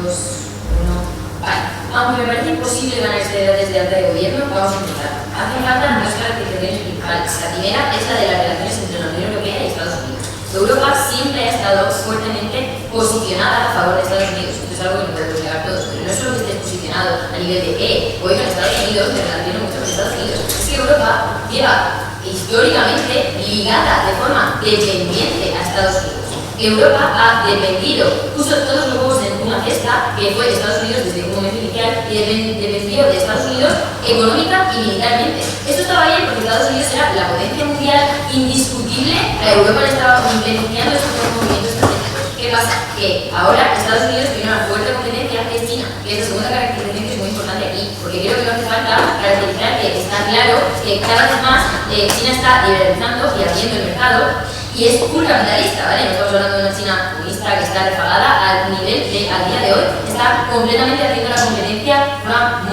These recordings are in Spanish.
Vale. Aunque me parece imposible ganar este debate desde alta de gobierno, vamos a empezar. Hacen falta dos caracterizaciones principales. La primera es la de las relaciones entre la Unión Europea y Estados Unidos. Europa siempre ha estado fuertemente posicionada a favor de Estados Unidos. Esto es algo que no podemos negar todos, pero no es solo que esté posicionado a nivel de voy con Estados Unidos, me relaciono mucho con Estados Unidos. Es que Europa lleva históricamente ligada de forma dependiente a Estados Unidos. Europa ha dependido, puso todos los huevos en una cesta, que fue Estados Unidos desde un momento inicial, y dependió de Estados Unidos económica y militarmente. Esto estaba bien porque Estados Unidos era la potencia mundial indiscutible, a Europa le estaba beneficiando estos movimientos estratégicos. ¿Qué pasa? Que ahora Estados Unidos tiene una fuerte competencia que es China, que es la segunda caracterización que es muy importante aquí, porque creo que no hace falta caracterizar que está claro que cada vez más China está liberalizando y abriendo el mercado. Y es full capitalista, ¿vale? No estamos hablando de una China comunista que está rezagada al nivel de, al día de hoy, está completamente haciendo la competencia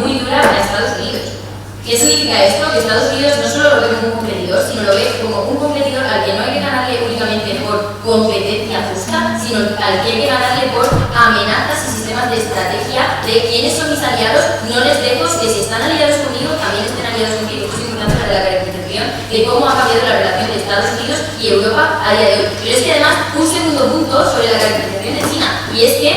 muy dura para Estados Unidos. ¿Qué significa esto? Que Estados Unidos no solo lo ve como un competidor, sino lo ve como un competidor al que no hay que ganarle únicamente por competencia justa, sino al que hay que ganarle por amenazas y sistemas de estrategia de quiénes son mis aliados, no les dejo que si están aliados conmigo, también estén aliados conmigo. Esto es importante para la caracterización de cómo ha cambiado la relación de Estados Unidos y Europa a día de hoy. Pero es que además, un segundo punto sobre la caracterización de China, y es que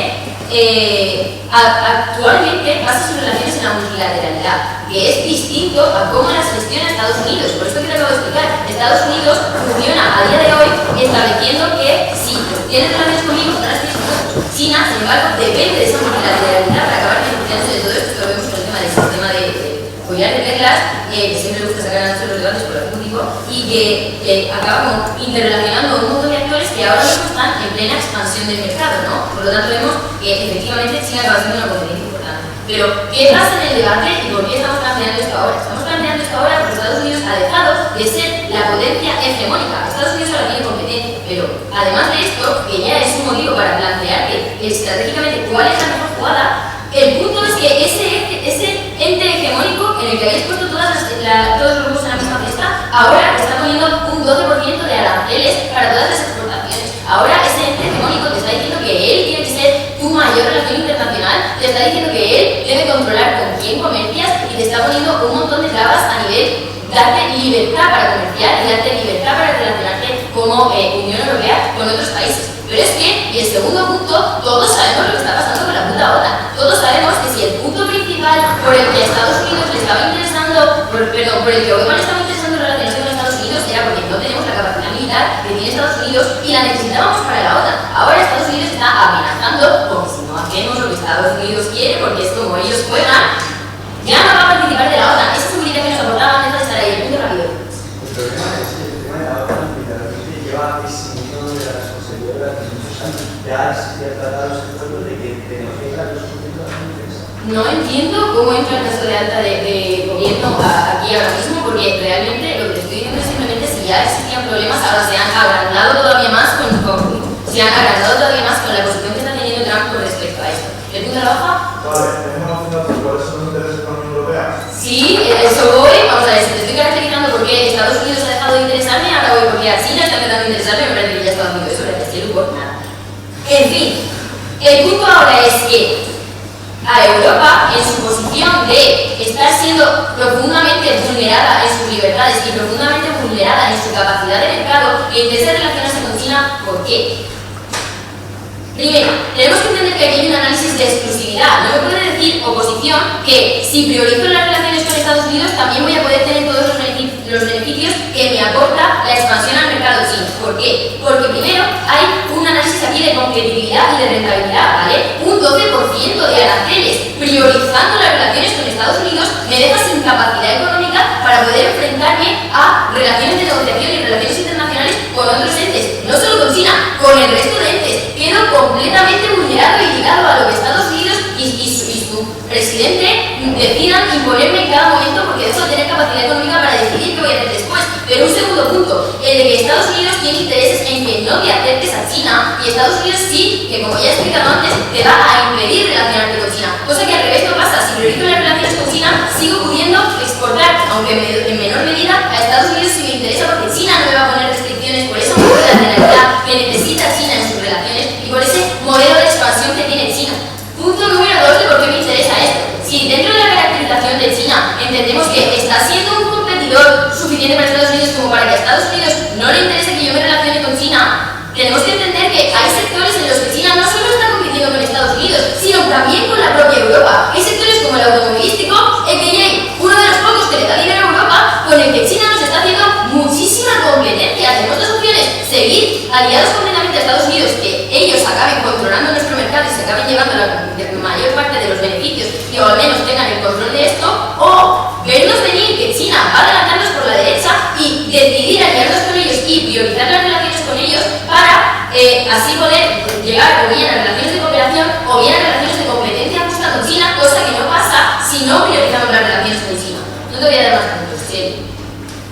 actualmente basa sus relaciones en la multilateralidad, que es distinto a cómo las gestiona Estados Unidos. Por esto que te acabo de explicar, Estados Unidos funciona a día de hoy estableciendo que si tienes relaciones conmigo, no las tienes con otros. China, sin embargo, depende de esa multilateralidad para acabar beneficiándose de todo esto. Esto lo vemos con el tema del sistema de collar de perlas, que siempre le gusta sacar a los debates por algún motivo, y que acaba como interrelacionando un montón de actores que ahora mismo están en plena expansión del mercado, ¿no? Por lo tanto, vemos que efectivamente China acaba siendo una competencia importante. Pero, ¿qué pasa en el debate y por qué estamos planteando esto ahora? Estamos planteando esto ahora porque Estados Unidos ha dejado de ser la potencia hegemónica. Estados Unidos ahora tiene competencia, pero además de esto, que ya es un motivo para plantearte estratégicamente cuál es la mejor jugada, el punto es que ese ente hegemónico en el que habéis puesto todos los huevos en la misma cesta, ahora está poniendo un 12% de aranceles para todas las exportaciones. Ahora ese ente hegemónico te está diciendo que él tiene que ser tu mayor relación internacional, te está diciendo que él debe controlar con quién comercias y te está poniendo un montón de trabas a nivel darte libertad para comerciar y darte libertad para relacionarte como Unión Europea con otros países. Pero es que, y el segundo punto, todos sabemos lo que está pasando con la puta OTAN. Todos sabemos que si el punto principal por el que a Estados Unidos le estaba interesando, por el que Europa le estaba interesando relacionarse con Estados Unidos era porque no tenemos la capacidad militar que tiene Estados Unidos y la necesitábamos para la OTAN. Ahora Estados Unidos está amenazando con que si no hacemos lo que Estados Unidos quiere, porque es como ellos juegan, ya no va a participar de la OTAN. Esa seguridad que nos aportaba antes de estar ahí, el punto rápido. El problema es que el tema de la OTAN literalmente lleva eximiendo de la responsabilidad durante muchos años. Ya se ha tratado los acuerdos de que negociar los conflictos antes. No entiendo cómo entra el caso de alta de gobierno aquí ahora mismo, porque realmente lo que estoy diciendo es simplemente si ya existían problemas, ahora se han agrandado todavía más con la posición que está teniendo Trump con respecto a esto. ¿El punto de la baja? Vale, tenemos una fundación. ¿Cuáles son los intereses de la Unión Europea? Sí, eso voy. Vamos a ver, si te estoy caracterizando por qué Estados Unidos ha dejado de interesarme, ahora voy porque a China está empezando a interesarme, me parece que ya está haciendo eso, gracias a por nada. En fin, el punto ahora es que a Europa, en su posición de estar siendo profundamente vulnerada en sus libertades y profundamente vulnerada en su capacidad de mercado, le interesa relacionarse con China. ¿Por qué? Primero, tenemos que entender que aquí hay un análisis de exclusividad. No me puede decir oposición que si priorizo las relaciones con Estados Unidos también voy a poder tener todos los beneficios que me aporta la expansión al mercado chino. ¿Por qué? Porque primero hay un análisis aquí de competitividad y de rentabilidad, ¿vale? Un 12% de aranceles priorizando las relaciones con Estados Unidos me deja sin capacidad económica para poder enfrentarme a relaciones de negociación y relaciones internacionales con otros entes, no solo con China, con el resto de entes. Quedo completamente vulnerado y ligado a lo que Estados Unidos y su presidente decidan imponerme en cada momento, porque dejo de tener capacidad económica para decidir qué voy a hacer después. Pero un segundo punto, el de que Estados Unidos tiene intereses en que no te acerques a China, y Estados Unidos sí, que como ya he explicado antes, te va a impedir relacionarte con China. Cosa que al revés no pasa. Si priorizo las relaciones con China, sigo pudiendo exportar, aunque en menor medida, a Estados Unidos si me interesa, porque China no me va a poner restricciones por esa multilateralidad que necesita China en sus relaciones y por ese modelo de expansión que tiene China. Punto que está siendo un competidor suficiente para Estados Unidos como para que a Estados Unidos no le interese que yo me relacione con China. Tenemos que entender que hay sectores en los que China no solo está compitiendo con Estados Unidos, sino también con la propia Europa. Hay sectores como el automovilístico, el que hay uno de los pocos que le da dinero a Europa, con el que China nos está haciendo muchísima competencia. Tenemos dos opciones: seguir aliados completamente a Estados Unidos, que ellos acaben controlando nuestro mercado y se acaben llevando la mayor parte de los beneficios y o al menos tengan el control de esto, o vernos venir que China va a adelantarnos por la derecha y decidir aliarnos con ellos y priorizar las relaciones con ellos para así poder llegar o bien a relaciones de cooperación o bien a relaciones de competencia justa con China, cosa que no pasa si no priorizamos las relaciones con China. No te voy a dar más puntos, ¿sí?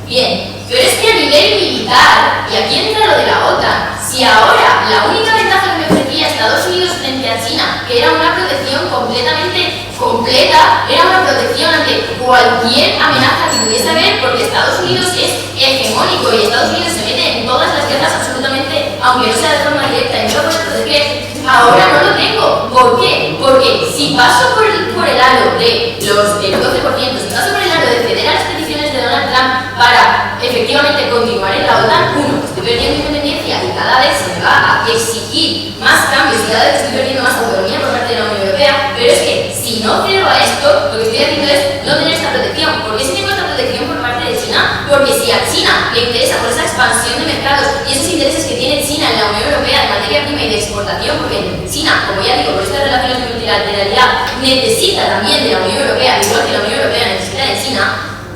Bien, pero es que a nivel militar, y aquí entra lo de la OTAN, si ahora la única ventaja que me ofrecía Estados Unidos frente a China, que era una protección completamente completa, era una protección ante cualquier amenaza que pudiese haber, porque Estados Unidos es hegemónico y Estados Unidos se mete en todas las guerras absolutamente, aunque no sea de forma directa, y no lo puede proteger. Ahora no lo tengo. ¿Por qué? Porque si paso por el halo del 12%, si paso por el halo de ceder a las peticiones de Donald Trump para efectivamente continuar en la OTAN, uno, estoy perdiendo independencia y cada vez se me va a exigir más cambios y cada vez estoy perdiendo más autonomía por parte de la Unión Europea, pero es que si no cedo a esto, lo que estoy haciendo es no tener esta protección. ¿Por qué si tengo esta protección por parte de China? Porque si a China le interesa por esa expansión de mercados y esos intereses que tiene China en la Unión Europea de materia prima y de exportación, porque China, como ya digo, por estas relaciones de multilateralidad, necesita también de la Unión Europea, igual que la Unión Europea necesita de China,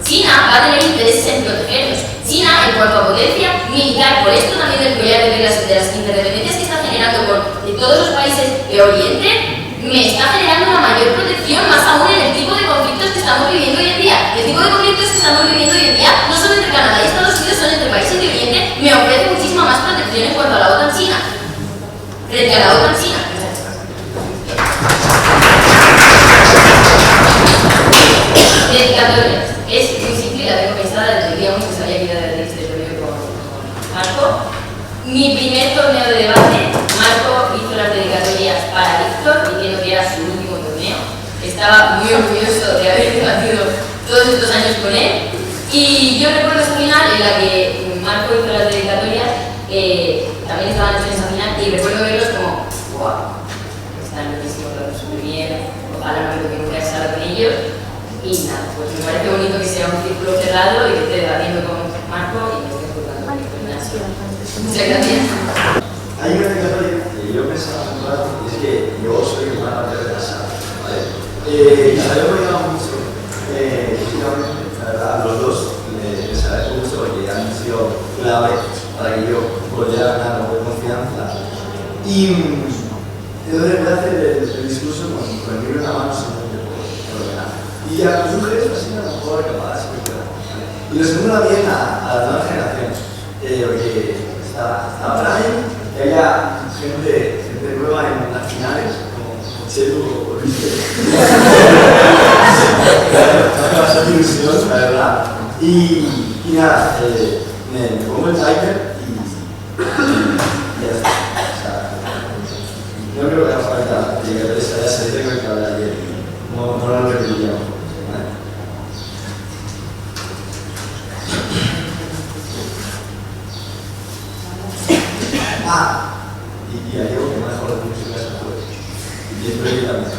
China va a tener intereses en protegernos. China, en cuanto a potencia militar, por esto también del collar de las interdependencias que está generando por todos los países de Oriente, me está generando una mayor protección, más aún en el tipo de conflictos que estamos viviendo hoy en día. El tipo de conflictos que estamos viviendo hoy en día, no solo entre Canadá y Estados Unidos, son entre países de Oriente, me ofrece muchísima más protección en cuanto a la OTAN China. Frente a la OTAN China. Dedicatorias. Es muy simple, la tengo pensada desde el día 1 que sabía que iba a dar este torneo con Marco. Mi primer torneo de debate, Marco hizo las dedicatorias para Víctor, diciendo que era su último torneo. Estaba muy orgulloso de haber debatido todos estos años con él. Y yo recuerdo esa final en la que Marco hizo las dedicatorias, también estaban en esa final, y recuerdo verlos como, wow, están loquísimos, lo hacen súper bien, ojalá no me toque nunca estar con ellos. Y nada, pues me parece bonito que sea un círculo cerrado y que esté debatiendo con Marco y que esté jugando con el gimnasio. Muchas gracias. Hay una dedicatoria que yo pensaba hace un rato, y es que yo soy una parte retrasada, ¿vale? Yo me llamo mucho, físicamente, la verdad, los dos les agradezco mucho porque han sido clave para que yo pudiera ganar algo de confianza. Y voy a hacer el discurso con el libro en la mano, simplemente por ordenar. Y a las mujeres así a lo mejor capaz, ¿vale? Y lo segundo también a las nuevas generaciones, porque está Brian, que haya gente nueva en las finales, como Chelo o Luis. Me va a hacer ilusión, la verdad. Y nada, me pongo el timer y ya está. O sea, no creo que haga falta llegar a esa, ya se tengo que hablar bien. No lo repetiríamos. Y hay algo que me ha dejado mucho en casa, y espero que también.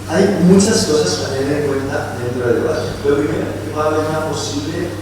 Hay muchas cosas a tener en cuenta dentro del debate. Lo primero, que va a haber una posible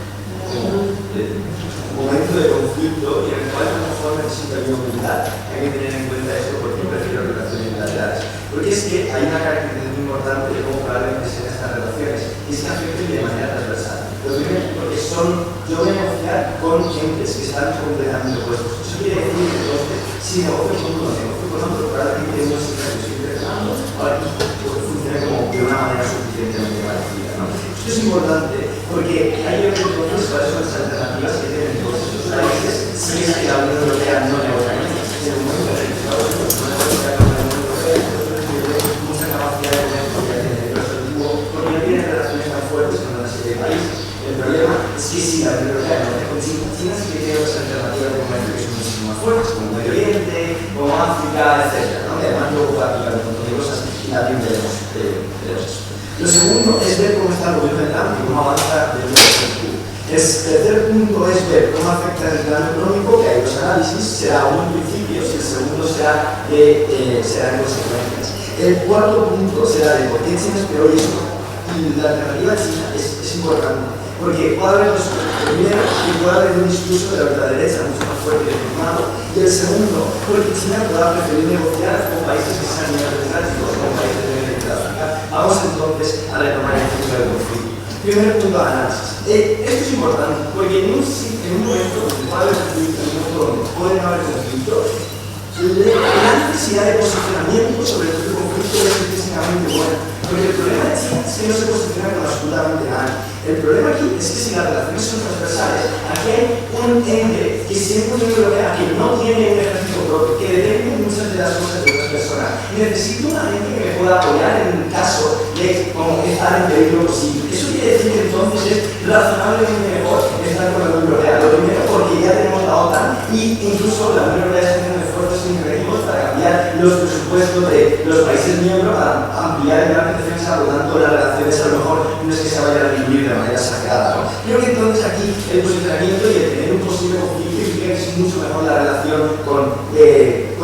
momento de conflicto y en el cual a lo mejor necesita ayuda militar. Hay que tener en cuenta esto porque prefiero relaciones bilaterales. Porque es que hay una característica muy importante de cómo probablemente sean estas relaciones y es que afecten de manera transversal. Lo primero, porque yo voy a negociar con gentes que están completamente opuestos. Eso quiere decir que entonces, si negocio con uno, negocio con otro, probablemente tengo ese estoy intercambiando, ahora porque funciona como de una manera suficientemente parecida, ¿no? Esto es importante porque hay entonces cuáles son las alternativas que tienen todos estos países si es que la Unión Europea no negocia. En el momento en el que la Unión Europea no negocia, entonces tiene mucha capacidad de negociar en el perspectivo porque no tiene relaciones tan fuertes con una serie de países. El problema es que si la Unión Europea no negocia con China sí que tiene otras alternativas de comercio que son muchísimo más fuertes, como Medio Oriente, como África, etc. ¿no? Y además no luego puede aplicar un montón de cosas y también veremos eso. Lo segundo es ver cómo está el gobierno de Trump y cómo avanza desde el el tercer punto es ver cómo afecta el plano económico, que hay dos análisis, será uno en principios y el segundo será en consecuencias. El cuarto punto será de por qué China es peor y la alternativa a China es importante, porque puede haber dos cosas. Primero, que puede haber un discurso de la ultraderecha mucho más fuerte y deformado, y el segundo, porque China pueda preferir negociar con países que sean menos democráticos, con países de África. Vamos entonces a retomar el punto del conflicto. Primer punto de análisis. Esto es importante porque en un momento donde puede haber conflicto, en un momento donde pueden haber conflictos, la necesidad de posicionamiento sobre este conflicto es excesivamente buena. Porque el problema de China es que no se posiciona con absolutamente nada. El problema aquí es que si las relaciones son transversales, aquí hay un ente que siempre Unión Europea que no tiene un ejército propio, que depende muchas de las cosas de otras personas. Necesito una gente que me pueda apoyar en el caso de como estar en peligro posible. Eso quiere decir que entonces es razonablemente mejor estar con la Unión Europea. Lo primero porque ya tenemos la OTAN y incluso la Unión Europea está haciendo esfuerzos significativos para cambiar los presupuestos de los países miembros, para ampliar el gran defensa, por lo tanto las relaciones a lo mejor no es que se vayan a dividir de manera sagrada, ¿no? Creo que entonces aquí el posicionamiento y el tener un posible conflicto implica que es mucho mejor la relación con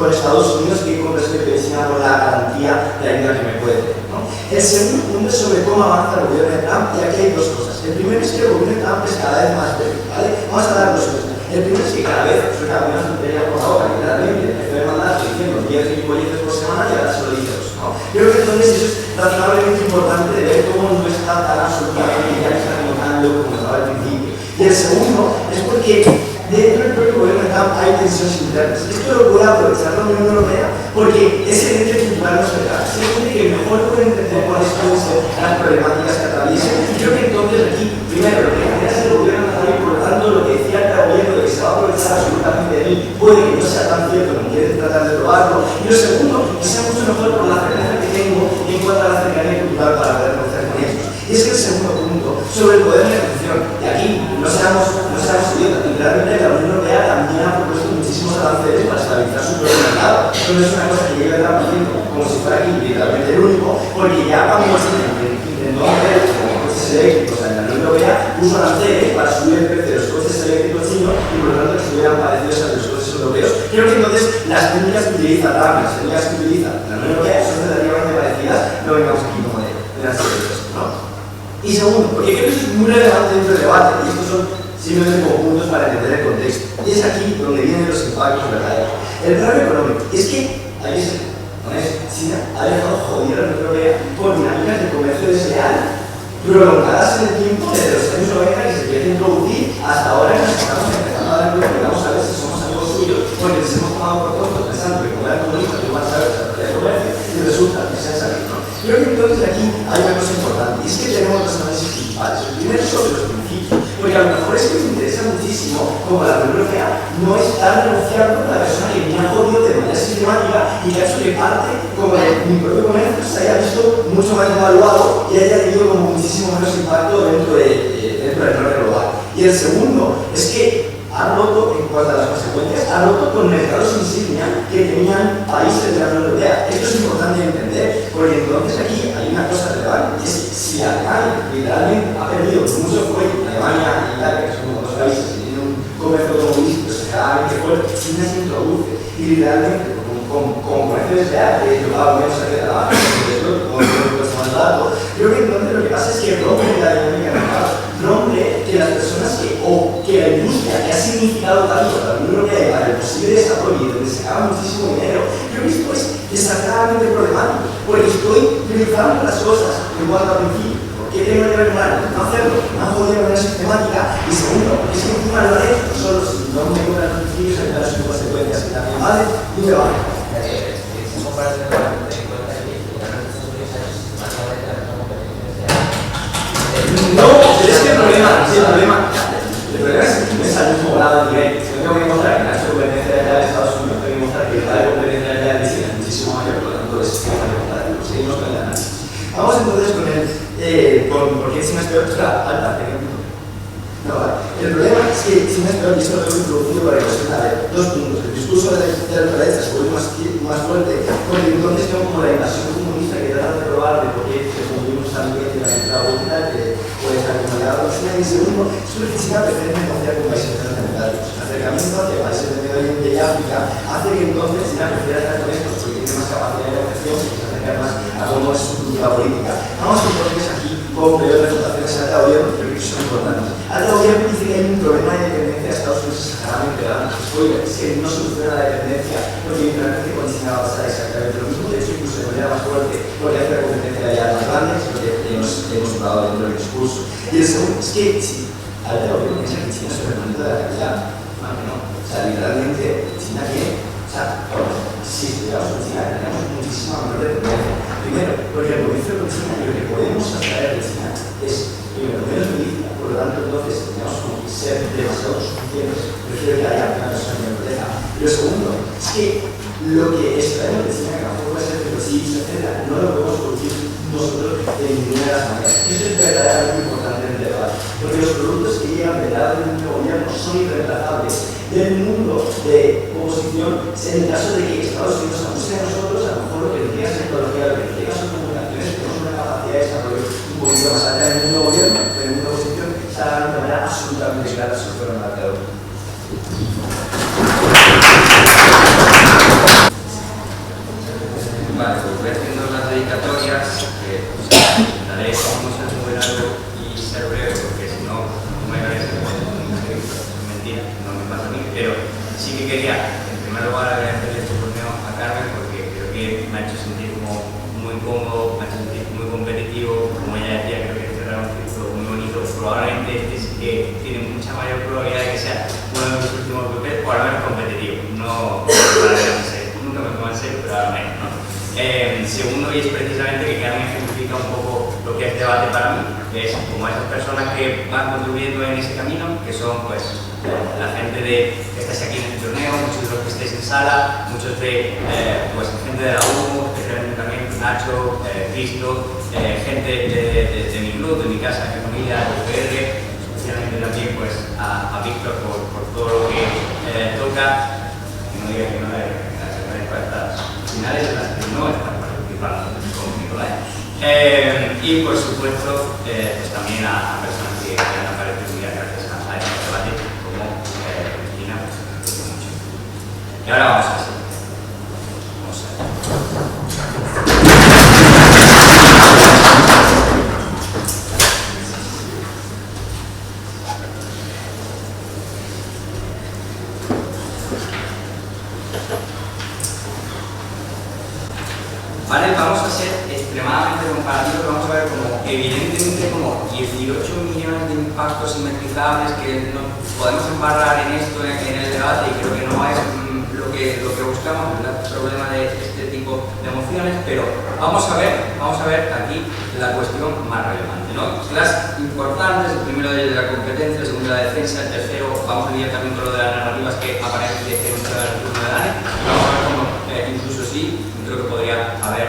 Estados Unidos que con respecto a China por la garantía de ayuda que me puede tener, ¿no? El segundo punto es sobre cómo avanza el gobierno de Trump, y aquí hay dos cosas. El primero es que el gobierno de Trump es cada vez más débil, ¿vale? Vamos a dar dos cosas. El primero es que cada vez suena menos tontería por la boca, literalmente, empezó a mandar diciendo 10 gilipolleces por semana y ahora solo dice dos, ¿no? Creo que entonces eso es razonablemente importante de ver cómo no está tan absolutamente ya está rimando como estaba al principio. Y el segundo es porque dentro del propio gobierno de Trump hay tensiones internas. Esto lo puede aprovechar la Unión Europea porque es el ente cultural no se trata. Es el ente que mejor puede entender cuáles pueden ser las problemáticas que atraviesen. Y creo que entonces aquí, primero, lo que hace el gobierno de Trump y por lo tanto lo que decía el gobierno de que se va a aprovechar absolutamente de él puede que no sea tan cierto como quieren tratar de probarlo. Y lo segundo, que sea mucho mejor por la certeza que tengo en cuanto a la cercanía cultural para poder conocer con ellos. Y es que el segundo punto, sobre el poder de negociación, y aquí no seamos idiotas, literalmente la Unión Europea también ha propuesto muchísimos aranceles para estabilizar su propio mercado. Esto no es una cosa que lleve Trump haciendo como si fuera aquí literalmente el único, porque ya cuando se intentó hacer coches eléctricos en la Unión Europea, puso aranceles para subir el precio de los coches eléctricos chinos y por lo tanto que estuvieran parecidos a los coches europeos. Creo que entonces las técnicas que utiliza Trump, las técnicas que utiliza la Unión Europea son relativamente parecidas, no vengamos aquí como de las teorías, ¿no? Y segundo, porque creo que eso es muy relevante dentro del debate, y estos son simplemente como puntos para entender el contexto. Y es aquí donde vienen los impactos verdaderos. El plano económico. Es que, hay que ser honesto, China ha dejado joder a la Unión Europea por dinámicas de comercio desleal prolongadas en el tiempo desde los años 90 que se quieren introducir hasta ahora que nos estamos empezando a dar cuenta que vamos a ver si somos amigos suyos porque les hemos tomado por tontos pensando que como eran comunistas que iban a saber desarrollar el comercio y resulta que se han salido, ¿no? Creo que entonces aquí hay una cosa importante y es que tenemos dos análisis principales. El primero es sobre los principios, porque a lo mejor es que me interesa muchísimo como la Unión Europea no está negociando con la persona que me ha jodido de manera sistemática y que ha hecho que parte como de mi propio comercio se haya visto mucho más devaluado y haya tenido como muchísimo menos impacto dentro del norte global. Y el segundo es que ha roto, en cuanto a las consecuencias, ha roto con mercados insignia que tenían países de la Unión Europea. Esto es importante de entender, porque entonces aquí hay una cosa relevante, y es que si Alemania literalmente ha perdido mucho fuelle, Alemania y Italia, que son dos países que tienen un comercio automovilístico exageradamente fuerte, China se introduce y literalmente con comercio desleal, que yo pago menos que la baja, como más dato, creo que entonces lo que pasa es que rompe la dinámica de mercado, rompe que las personas que la industria que ha significado tanto para la Unión Europea y para el posible desarrollo y donde se acaba muchísimo dinero, creo que esto es exageradamente problemático, porque estoy priorizando las cosas en cuanto a principio. ¿Qué tengo que ver con algo? No hacerlo, no jodido de manera sistemática. Y segundo, es que encima lo haré solo si no me cumplan los principios y las consecuencias que también vale y me vale. No, pero es que el problema es que no es al mismo grado de nivel. Yo tengo que demostrar que la competencia de Estados Unidos, tengo que demostrar que la competencia de China es muchísimo mayor, por lo tanto es que seguimos con el análisis. Vamos entonces con por qué China es peor, alta, no, vale. El problema es que China es peor, y esto lo hemos introducido para que os a dos puntos. El discurso de la ultraderecha se vuelve más fuerte, porque entonces tengo como la invasión comunista que trata de probar de por qué cumplimos esa ambiente y la entrada última que puede estar comunicada con China. Y segundo, es porque China prefiere negociar con países democráticos. El acercamiento hacia países del Medio Oriente y África hace que entonces China prefiera estar con estos porque tiene más capacidad de negociación y se acerca más a cómo es su cultura política. Vamos entonces aquí con peores reputaciones al alta gobierno, que creo que son importantes. Alta gobierno dice que hay un problema de dependencia de Estados Unidos exageradamente grande. Oiga, es que no soluciona la dependencia porque la dependencia con China va a pasar exactamente lo mismo. De hecho, incluso de manera más fuerte, porque hace la competencia ya más grande, es lo que hemos hablado dentro del discurso. Y el segundo es que si alta gobierno piensa que China es un elemento de la calidad, no. O sea, literalmente, China tiene. O sea, si estudiamos con China, tenemos muchísima menor dependencia. Primero, porque el comercio con China y lo que podemos atraer de China es, primero, menos milicia, por lo tanto, entonces tenemos como que ser demasiado suficientes. Prefiero que haya una persona que me proteja. Pero segundo, es que lo que extraemos de China, que a lo mejor puede ser explosivos, etc., no lo podemos producir nosotros de ninguna de las maneras. Eso es verdaderamente importante en el debate, porque los productos que llegan del lado del gobierno son irreemplazables. Del mundo de oposición, en el caso de que Estados Unidos abuse de nosotros, a lo mejor lo que nos llega es tecnología, lo que nos llega son comunicaciones, tenemos una capacidad de desarrollo un poquito más alta en el mundo gobierno, pero en el mundo oposición se hagan de manera absolutamente clara si fuera un marcador. Vale, pues voy haciendo las dedicatorias, que intentaré no ser muy largo y ser breve, porque si no, no me parece mentira, no me pasa a mí, pero sí que quería, en primer lugar, agradecerle este torneo a Carmen, porque creo que me ha hecho sentir como muy cómodo, me ha hecho sentir muy competitivo, como ella decía, creo que cerrar un ciclo muy bonito, probablemente este sí que tiene mucha mayor probabilidad de que sea uno de mis últimos PPs, o al menos competitivo, no para en serio, nunca me tomo en serio, pero al menos, ¿no? Segundo, y es precisamente que Carmen ejemplifica un poco lo que es debate para mí, que es como esas personas que van contribuyendo en ese camino, que son pues la gente que estáis aquí en el torneo, muchos de los que estáis en sala, muchos de pues gente de la UMU, especialmente también Nacho, Cristo, gente de mi club, de mi casa, de mi familia, de UPR, especialmente también pues a Víctor por todo lo que toca, que no diga que no le estas finales en las que no están participando con Nicolai. Y por supuesto pues también a personas que han aparecido muy gracias a este debate como Cristina, pues, mucho. Y ahora vamos a hacer. Vale, vamos a ser extremadamente comparativos, vamos a ver como evidentemente como 18 millones de impactos inmetrizables que no podemos embarrar en esto, en el debate, y creo que no es lo que buscamos, el problema de este tipo de emociones, pero vamos a ver aquí la cuestión más relevante, ¿no? Las importantes, el primero de la competencia, el segundo de la defensa, el tercero, vamos a lidiar también con lo de las narrativas que aparece en el turno de Dani, y vamos a ver cómo incluso sí, creo que podría haber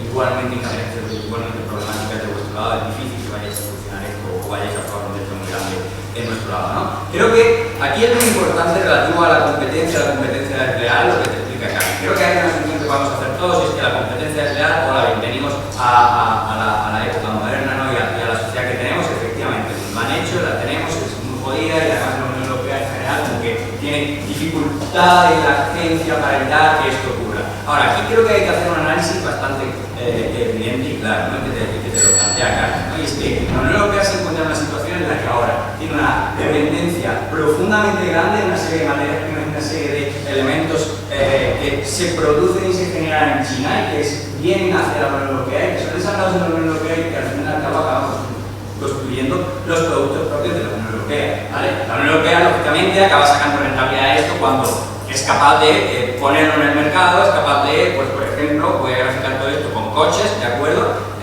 igualmente injerencias, igualmente problemáticas de vuestro lado. Es difícil que vayáis a solucionar esto o vayáis a probar un reto muy grande en nuestro lado, ¿no? Creo que aquí es muy importante relativo a la competencia desleal, lo que te explica Carmen. Creo que hay una asunción que vamos a hacer todos, y es que la competencia desleal, hola, bienvenidos a la época moderna, ¿no? y a la sociedad que tenemos. Efectivamente, lo han hecho, la tenemos, es muy jodida, y además la Unión Europea en general como que tiene dificultad en la agencia para evitar que esto ocurra. Ahora, aquí creo que hay que hacer un análisis bastante evidente y claro, ¿no? que te lo plantea Carmen, ¿no? Y es que la Unión Europea se encuentra en una situación en la que ahora tiene una dependencia profundamente grande en una serie de materias primas, una serie de elementos que se producen y se generan en China y que vienen hacia la Unión Europea y que son desarrollados en la Unión Europea y que al final acabamos construyendo los productos propios de la Unión Europea, ¿vale? La Unión Europea, lógicamente, acaba sacando rentabilidad de esto cuando es capaz de ponerlo en el mercado, es capaz de, pues por ejemplo, voy a graficar todo esto con coches, ¿de acuerdo?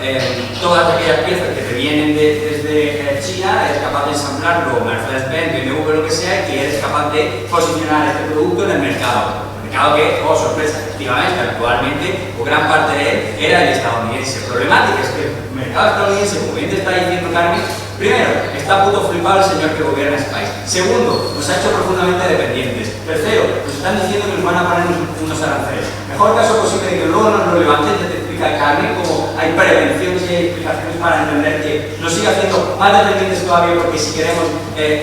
Todas aquellas piezas que te vienen desde China, eres capaz de ensamblarlo, Mercedes-Benz, BMW, lo que sea, y que eres capaz de posicionar este producto en el mercado. El mercado que, oh sorpresa, efectivamente, actualmente, o gran parte de él era el estadounidense. Problemática es que el mercado estadounidense, como bien te está diciendo Carmen, Primero, está puto flipado el señor que gobierna ese país. Segundo, nos ha hecho profundamente dependientes. Tercero, nos están diciendo que nos van a poner unos aranceles. Mejor caso posible de que luego nos lo levanten, ya te explica Carmen cómo hay prevenciones y hay explicaciones para entender que nos sigue haciendo más dependientes todavía, porque si queremos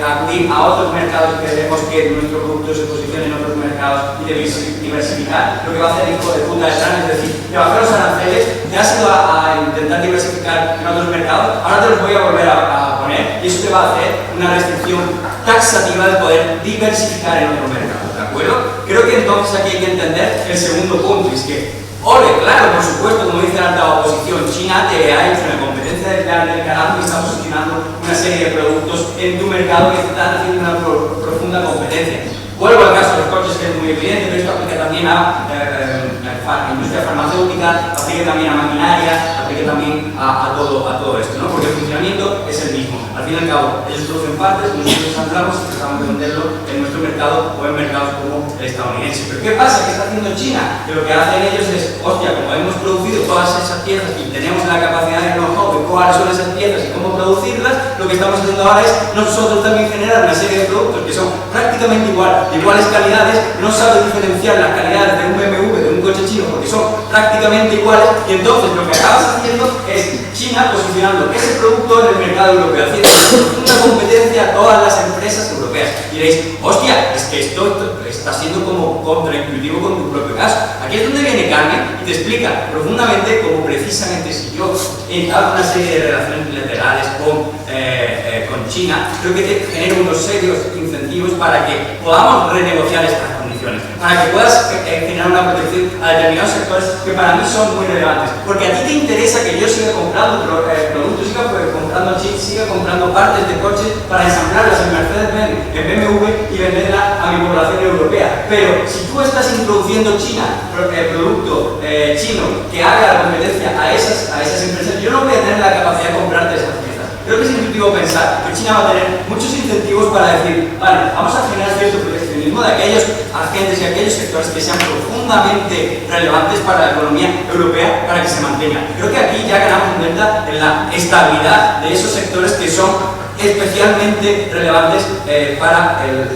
acudir a otros mercados, queremos que nuestro producto se posicione en otros mercados y diversificar, lo que va a hacer el hijo de puta de Trump es decir, te bajar los aranceles, te has ido a intentar diversificar en otros mercados, ahora te los voy a volver a poner, y eso te va a hacer una restricción taxativa de poder diversificar en otros mercados, ¿de acuerdo? Creo que entonces aquí hay que entender el segundo punto, y es que, ole, claro, por supuesto, como dice la alta oposición, China te ha hecho una competencia del carajo y está posicionando una serie de productos en tu mercado que están haciendo una profunda competencia. Vuelvo al caso de los coches, que es muy evidente, pero esto aplica también a la industria farmacéutica, aplica también a maquinaria, aplica también a todo esto, ¿no? Porque el funcionamiento es el mismo. Al fin y al cabo, ellos producen partes, nosotros ensamblamos y tratamos de venderlo en nuestro mercado o en mercados como el estadounidense. Pero ¿qué pasa? ¿Qué está haciendo China? Que lo que hacen ellos es, hostia, como hemos producido todas esas piezas y tenemos la capacidad de know-how de cuáles son esas piezas y cómo producirlas, lo que estamos haciendo ahora es nosotros también generar una serie de productos que son prácticamente iguales calidades, no sabe diferenciar las calidades de un BMW, de un coche chino, porque son prácticamente iguales, y entonces lo que acabas haciendo es China posicionando ese producto en el mercado europeo, haciendo una competencia a todas las empresas europeas. Y diréis, hostia, es que esto está siendo como contraintuitivo con tu propio caso. Aquí es donde viene Carmen y te explica profundamente cómo precisamente si yo he entrado en una serie de relaciones bilaterales con China, creo que te genera unos serios incentivos para que podamos renegociar estas condiciones, para que puedas generar una protección a determinados sectores que para mí son muy relevantes, porque a ti te interesa que yo siga comprando productos, siga comprando chips, siga comprando partes de coches para ensamblarlas en Mercedes-Benz, en BMW y venderla a mi población europea. Pero si tú estás introduciendo producto chino que haga la competencia a esas empresas, yo no voy a tener la capacidad de comprarte esas piezas. Creo que es intuitivo pensar que China va a tener muchos incentivos para decir, vale, vamos a generar cierto proteccionismo de aquellos agentes y aquellos sectores que sean profundamente relevantes para la economía europea para que se mantenga. Creo que aquí ya ganamos cuenta en la estabilidad de esos sectores que son especialmente relevantes para el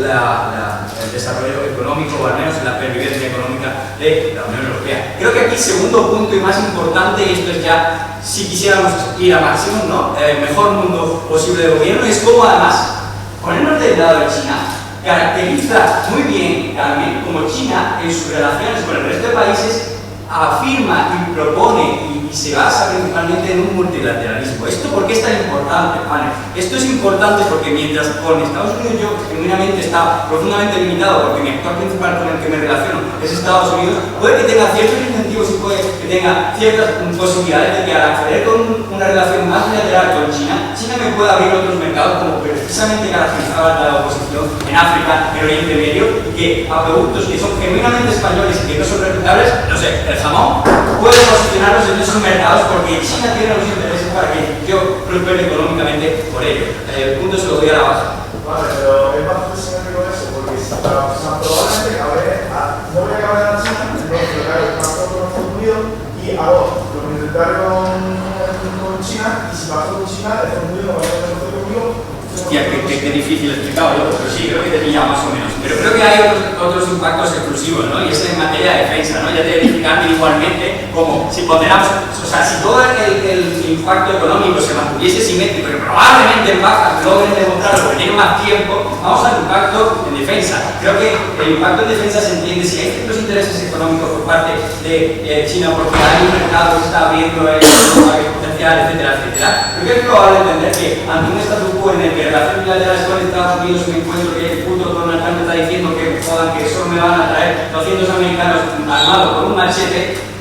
desarrollo económico, o al menos la pervivencia económica de la Unión Europea. Creo que aquí, segundo punto y más importante, y esto es ya si quisiéramos ir a máximo, ¿no? El mejor mundo posible de gobierno, es como además ponernos del lado de China caracteriza muy bien también como China en sus relaciones con el resto de países afirma y propone y se basa principalmente en un multilateralismo. ¿Esto por qué es tan importante, Pane? Esto es importante porque mientras con Estados Unidos yo genuinamente está profundamente limitado, porque mi actor principal con el que me relaciono es Estados Unidos, puede que tenga ciertos incentivos y puede que tenga ciertas posibilidades de que al acceder con una relación más bilateral con China, China me pueda abrir otros mercados, como precisamente caracterizaba la oposición en África, en Oriente Medio, y que a productos que son genuinamente españoles y que no son reputables, no sé, el jamón, puede posicionarlos en esos mercados porque China tiene los intereses para que yo prospere económicamente por ello. El punto se lo doy a la baja. Vale, pero es bastante simétrico eso, porque probablemente no voy a acabar en la China, entonces lo que hago es pasar con Estados Unidos y hago lo que intentar con China, y si paso con China, Estados Unidos no va a hacer negocio conmigo. Hostia, qué difícil explicado yo, pero sí, creo que te pilla más o menos. Pero creo que hay otros impactos exclusivos, ¿no? Y es en materia de defensa, ¿no? Ya te edifican igualmente como si ponderamos, o sea, si todo el impacto económico se mantuviese simétrico, pero probablemente en baja, logren demostrarlo, porque tienen más tiempo, vamos al impacto en defensa. Creo que el impacto en defensa se entiende si hay ciertos intereses económicos por parte de China, porque hay un mercado que está abriendo el potencial, etcétera, etcétera. Creo que es probable entender que ante un statu quo en el que relaciones bilaterales con Estados Unidos me encuentro que el puto Donald Trump está diciendo que jodan, que solo me van a traer 200 americanos armados con un machete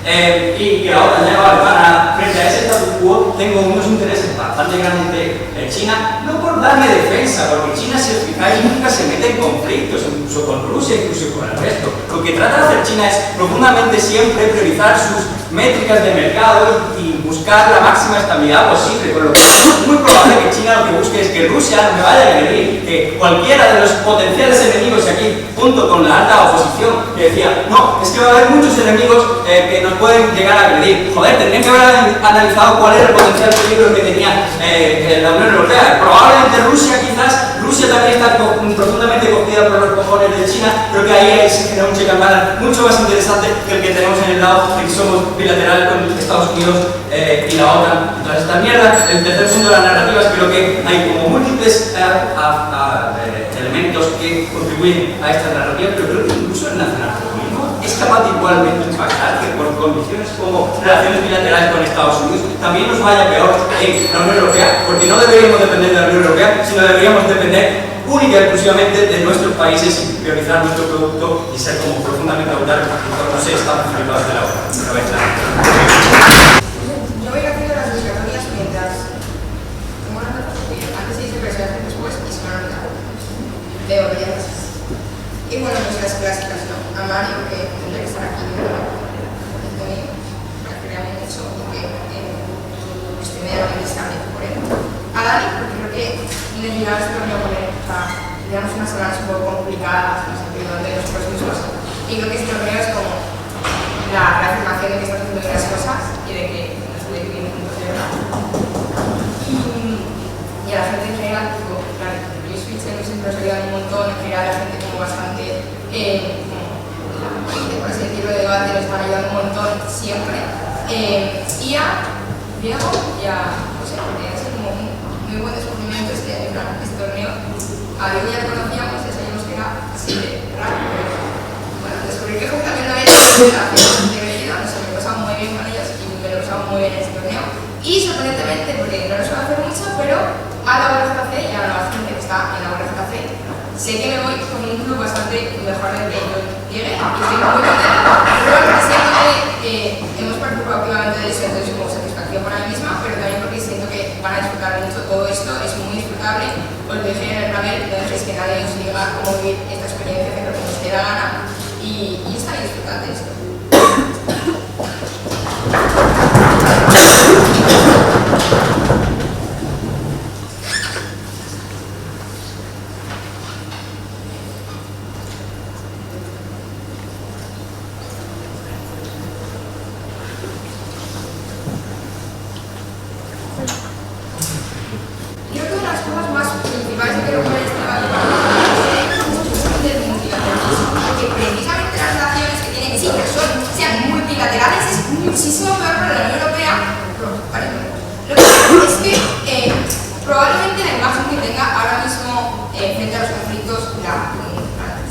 y que la OTAN ya no vale para nada. Frente a ese statu quo tengo unos intereses bastante grandes de China, no por darme defensa, porque China, si os fijáis, nunca se mete en conflictos, incluso con Rusia, incluso con el resto. Lo que trata de hacer China es profundamente siempre priorizar sus métricas de mercado y buscar la máxima estabilidad posible, con lo que es muy probable que China lo que busque es que Rusia no me vaya a agredir, que cualquiera de los potenciales enemigos, y aquí junto con la alta oposición que decía, no, es que va a haber muchos enemigos que nos pueden llegar a agredir. Joder, tendrían que haber analizado cuál era el potencial peligro que tenía la Unión Europea. Probablemente Rusia también está profundamente cogida por los cojones de China. Creo que ahí se genera un check and balance mucho más interesante que el que tenemos en el lado de que somos bilateral con Estados Unidos y la OTAN. Entonces, esta mierda, el tercer punto de las narrativas, creo que hay como múltiples elementos que contribuyen a estas narrativas, pero creo que incluso el nacionalismo es capaz de igualmente impactar que por condiciones como relaciones bilaterales con Estados Unidos también nos vaya peor en la Unión Europea, porque no deberíamos depender de la Unión Europea, sino deberíamos depender única y exclusivamente de nuestros países y priorizar nuestro producto y ser como profundamente autárquicos, no sé, estamos flipados de la OTAN. Yo voy haciendo las discatorias mientras tengo una nota, porque antes se dice pero se hace después y se me ha olvidado. Veo brillantes. Y bueno, pues las clásicas, ¿no? A Mario, que tendría que estar aquí, Antonio, para que vean mucho y que estoy medianamente estable por él. A Dani, porque creo que en el final se torneo con él, o sea, digamos unas semanas un poco complicadas en el sentido de nosotros mismos, y creo que este torneo es como la afirmación de que estamos haciendo bien las cosas y de que nos estoy viviendo juntos de verdad. Y a la gente en general, tipo, claro, Luis Fitcher siempre nos ha ayudado un montón, en general la gente como bastante, por así decirlo, de debate, nos están ayudando un montón siempre. Y a Diego y a José, porque ha sido como un muy buen descubrimiento este torneo. A Diego ya lo conocíamos, ya sabíamos que era así de raro, pero bueno, descubrir que José también lo era divertido, nos hemos pasado muy bien con ellos y me lo he pasado muy bien en este torneo. Y sorprendentemente, porque no lo suelo hacer mucho, pero a la WGC y a la gente que está en la WGC, sé que me voy con un club bastante mejor del que yo llegué y estoy muy contenta. Pero siento que hemos participado activamente de eso, entonces como satisfacción para mí misma, pero también porque siento que van a disfrutar mucho todo esto, es muy disfrutable. Os lo dejé en el panel, no dejéis que nadie os diga cómo vivir esta experiencia, pero que os dé la gana y está bien disfrutando esto. Creo que una de las cosas más principales que quiero poner este debate es el multilateralismo, porque precisamente las relaciones que tienen sí que sean multilaterales es muchísimo peor para la Unión Europea. Lo que pasa es que probablemente la imagen que tenga ahora mismo frente a los conflictos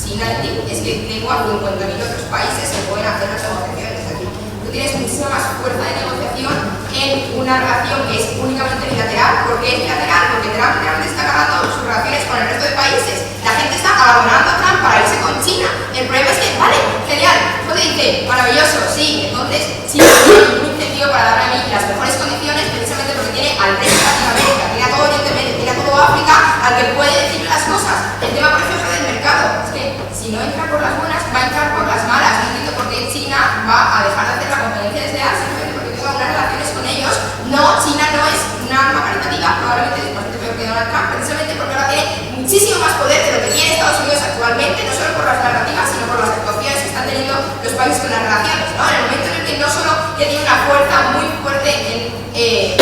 China y es que tengo a 50.000 otros países que pueden hacer las negociaciones. Es decir, tú tienes muchísima más fuerza de negociación en una relación que es únicamente bilateral. ¿Por qué es bilateral? Porque Trump realmente está acabando sus relaciones con el resto de países. La gente está abandonando a Trump para irse con China. El problema es que, vale, genial, tú te dice, maravilloso, sí, entonces China tiene un incentivo para darme a mí las mejores condiciones precisamente porque tiene al resto de Latinoamérica, tiene a todo Oriente Medio, tiene a todo África, al que puede decirle las cosas. El tema, por ejemplo, del mercado, es que si no entra por las buenas, va a entrar por las malas. No entiendo por qué China va a dejar de hacer la competencia desleal simplemente porque tenga unas relaciones con ellos. No, China no es una arma caritativa, probablemente es bastante peor que Donald Trump, precisamente porque ahora tiene muchísimo más poder de lo que tiene Estados Unidos actualmente, no solo por las narrativas, sino por las actuaciones que están teniendo los países con las relaciones, ¿no? En el momento en el que no solo ya tiene una fuerza muy fuerte en el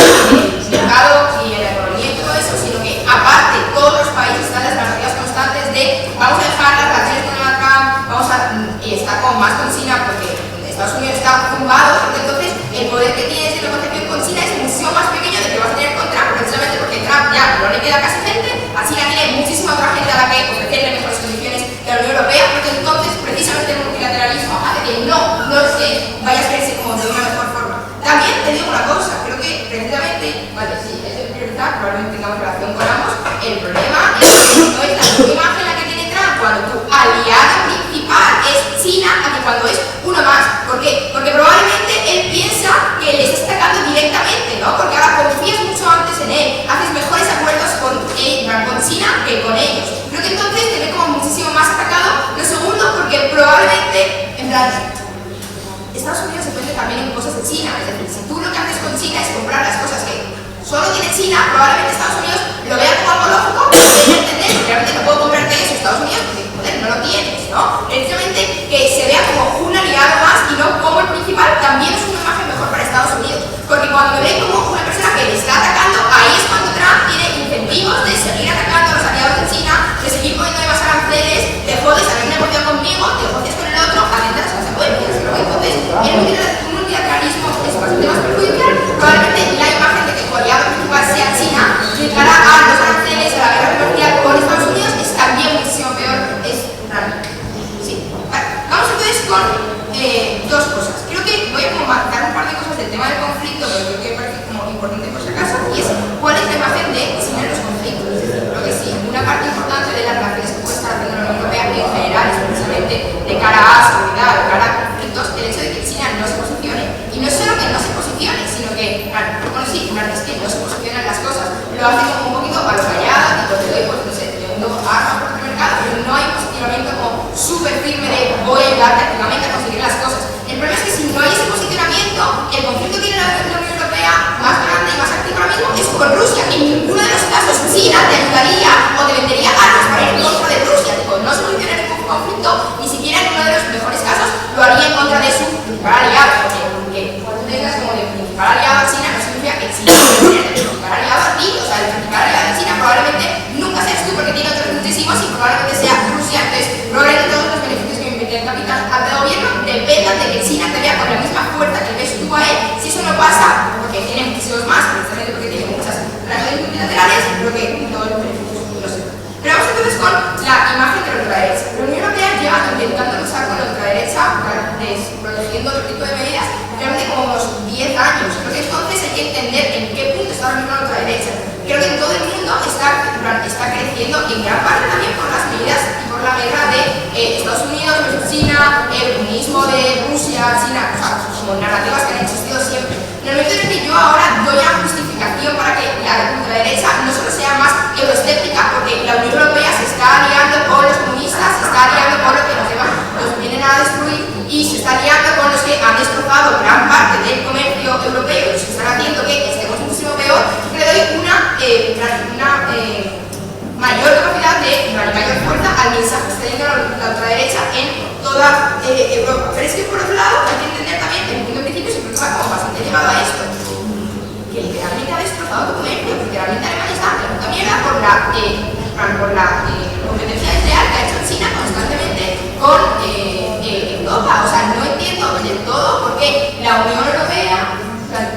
mercado y en la economía y todo eso, sino que aparte todos los países están en las narrativas constantes de vamos a dejar las relaciones con Donald Trump, vamos a estar como más con China porque Estados Unidos está zumbado, porque entonces el poder que tienes de negociación con China es muchísimo más pequeño de que vas a tener con Trump, precisamente porque Trump ya no le queda casi gente, a China tiene muchísima otra gente a la que ofrecerle mejores condiciones que la Unión Europea, porque entonces precisamente el multilateralismo hace que no es que vayas a verse como de una mejor forma. También te digo una cosa, creo que precisamente, vale, sí, es de priorizar, probablemente tengamos relación con ambos, el problema es que no es la misma imagen la que tiene Trump cuando tu aliado principal es China a que cuando es uno más. ¿Por qué? Porque probablemente él piensa que le estás atacando directamente, ¿no? Porque ahora confías mucho antes en él, haces mejores acuerdos con China que con ellos. Creo que entonces te ve como muchísimo más atacado. Lo segundo, porque probablemente, en plan, Estados Unidos se cuenta también en cosas de China, es decir, si tú lo que haces con China es probablemente Estados Unidos lo vea como algo lógico, pero hay que entender que realmente no puedo comprarte eso Estados Unidos porque, joder, no lo tienes, ¿no? Precisamente que se vea como un aliado más y no como el principal también es una imagen mejor para Estados Unidos. Porque cuando me ven como una persona que le está atacando, ahí es cuando Trump tiene incentivos de seguir atacando a los aliados de China, de seguir poniéndole más aranceles, de joder, haber negociado conmigo, te negocias con el otro, atentas a las consecuencias, ¿no? Entonces, el multilateralismo es bastante más perjudicial. Probablemente la imagen de que tu aliado principal sea China, de cara a los aranceles, a la guerra comercial con Estados Unidos, es también muchísimo peor, es raro. Sí. Vale. Vamos entonces con dos cosas. Creo que voy a como marcar un par de cosas del tema del conflicto, pero creo que me parece como importante por si acaso, y es cuál es la imagen de China en los conflictos. Creo que sí, una parte importante de las relaciones que puede estar haciendo la Unión Europea en general es precisamente de cara a seguridad, de cara a conflictos, el hecho de que China no se posicione. Y no es solo que no se posicione, sino que, bueno, sí, una vez que no se posicionan las cosas, lo hace como un poquito a lo callada, tipo, te doy, pues no sé, te vendo armas por el mercado, pero no hay posicionamiento como súper firme de voy a ayudarte activamente a conseguir las cosas. El problema es que si no hay ese posicionamiento, el conflicto que tiene la Unión Europea más grande y más activo ahora mismo es con Rusia. En ninguno de los casos China te ayudaría o te vendería armas para ir en contra de Rusia. Tipo, no se posiciona en ningún conflicto, ni siquiera en uno de los mejores casos lo haría en contra de su principal aliado. Porque cuando tengas como de principal aliado a China no significa que China sea el principal aliado a ti. O sea, el principal aliado de China probablemente nunca seas tú porque tiene otros muchísimos y probablemente sea Rusia. Entonces, probablemente todos los beneficios que invierte el capital al gobierno dependan de que China te vea con la misma fuerza que ves tú a él. Si eso no pasa, porque tiene muchísimos más, precisamente porque tiene muchas relaciones multilaterales, creo que todos los beneficios no sé. Pero vamos entonces con la imagen de la ultraderecha. La Unión Europea lleva intentando luchar con la ultraderecha, protegiendo otro tipo de medidas, realmente como unos 10 años. Creo que entonces hay que entender en qué punto está ahora mismo la ultraderecha. Creo que en todo el mundo está creciendo, y en gran parte también por las medidas y por la guerra de Estados Unidos versus China, el comunismo de Rusia, China, o sea, como narrativas que han existido siempre. En el momento en el que yo ahora doy una justificación para que la ultraderecha no solo sea más euroescéptica, porque la Unión Europea se está aliando con los comunistas, se está aliando con los que nos vienen a destruir, y se está aliando con los que han destrozado gran parte del comercio europeo y los que están haciendo que estemos muchísimo peor. Le doy una mayor capacidad mayor fuerza al mensaje que está yendo la ultraderecha en toda Europa. Pero es que por otro lado hay que entender también que en el punto de principio siempre va como bastante llevado a esto, que literalmente ha destrozado tu comercio, porque realmente Alemania está en la puta mierda por la competencia desleal que ha hecho China constantemente con Europa. O sea, no entiendo del todo por qué la Unión Europea